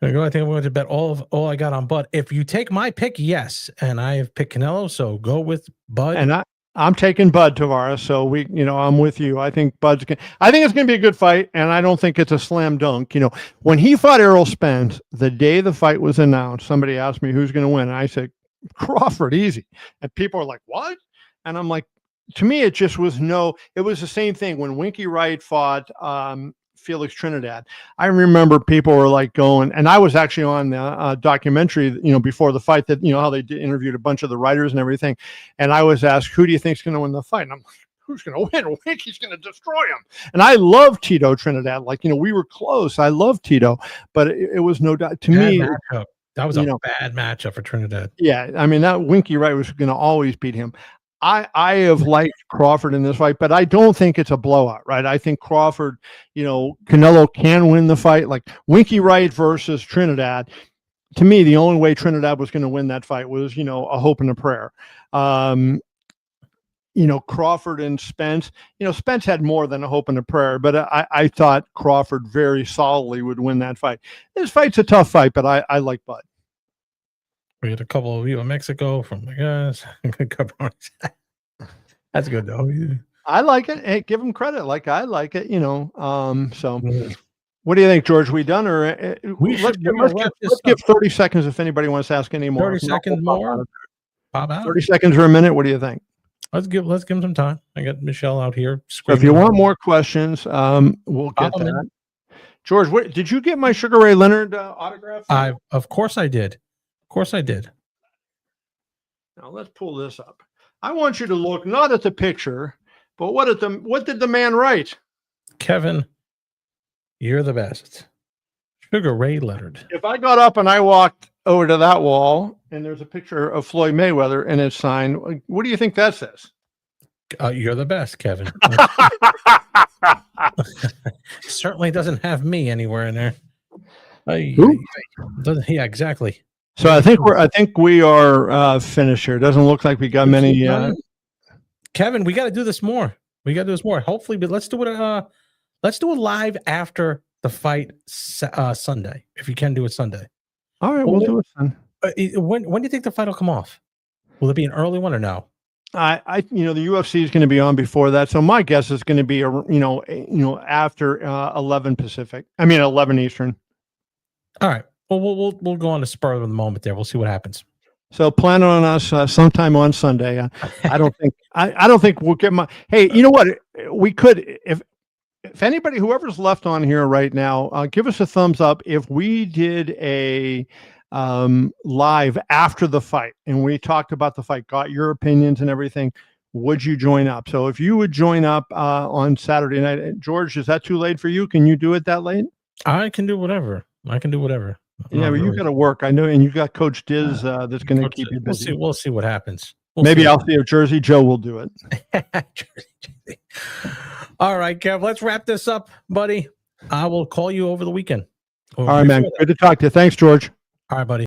you go. I think I'm going to bet all I got on Bud. If you take my pick, yes, and I have picked Canelo, so go with Bud. And I'm taking Bud Tavares, so I'm with you. I think I think it's going to be a good fight, and I don't think it's a slam dunk. When he fought Errol Spence, the day the fight was announced, somebody asked me who's going to win, and I said Crawford, easy, and people are like, what? And I'm like, to me, it just was it was the same thing when Winky Wright fought Felix Trinidad. I remember people were like going, and I was actually on the documentary, before the fight that, how they interviewed a bunch of the writers and everything. And I was asked, who do you think's going to win the fight? And I'm like, who's going to win? Winky's going to destroy him. And I love Tito Trinidad. Like, we were close. I love Tito, but it was no doubt to me. Matchup. That was a bad matchup for Trinidad. Yeah. I mean, that Winky Wright was going to always beat him. I have liked Crawford in this fight, but I don't think it's a blowout, right? I think Crawford, Canelo can win the fight. Like Winky Wright versus Trinidad. To me, the only way Trinidad was going to win that fight was, a hope and a prayer. Crawford and Spence, Spence had more than a hope and a prayer, but I thought Crawford very solidly would win that fight. This fight's a tough fight, but I like Bud. We had a couple of you in Mexico from the guys. That's good though. I like it. Hey, give him credit. Like I like it, So what do you think, George? We done or let's give 30 seconds if anybody wants to ask any more. 30 seconds more. Pop out. 30 seconds or a minute. What do you think? Let's give him some time. I got Michelle out here. So if you want more questions, we'll get that. George, did you get my Sugar Ray Leonard autograph? Of course I did. Of course I did. Now let's pull this up. I want you to look not at the picture, but what did the man write? Kevin, you're the best. Sugar Ray Leonard. If I got up and I walked over to that wall and there's a picture of Floyd Mayweather and it's signed, what do you think that says? You're the best, Kevin. Certainly doesn't have me anywhere in there. Yeah, exactly. So I think we are finished here. It doesn't look like we got many. Kevin, we got to do this more. Hopefully, but let's do it. Let's do it live after the fight Sunday, if you can do it Sunday. All right, we'll do it Sunday. When do you think the fight will come off? Will it be an early one or no? The UFC is going to be on before that, so my guess is going to be after 11 Pacific. I mean 11 Eastern. All right. Well, we'll go on the spur of the moment there. We'll see what happens. So plan on us sometime on Sunday. I don't think we'll get my. Hey, you know what? We could if anybody, whoever's left on here right now, give us a thumbs up if we did a live after the fight and we talked about the fight, got your opinions and everything. Would you join up? So if you would join up on Saturday night, George, is that too late for you? Can you do it that late? I can do whatever. Yeah, but you got to work. I know, and you got Coach Diz that's going to keep you busy. We'll see what happens. Maybe I'll see if Jersey Joe will do it. Jersey. All right, Kev, let's wrap this up, buddy. I will call you over the weekend. All right, man. Good to talk to you. Thanks, George. All right, buddy.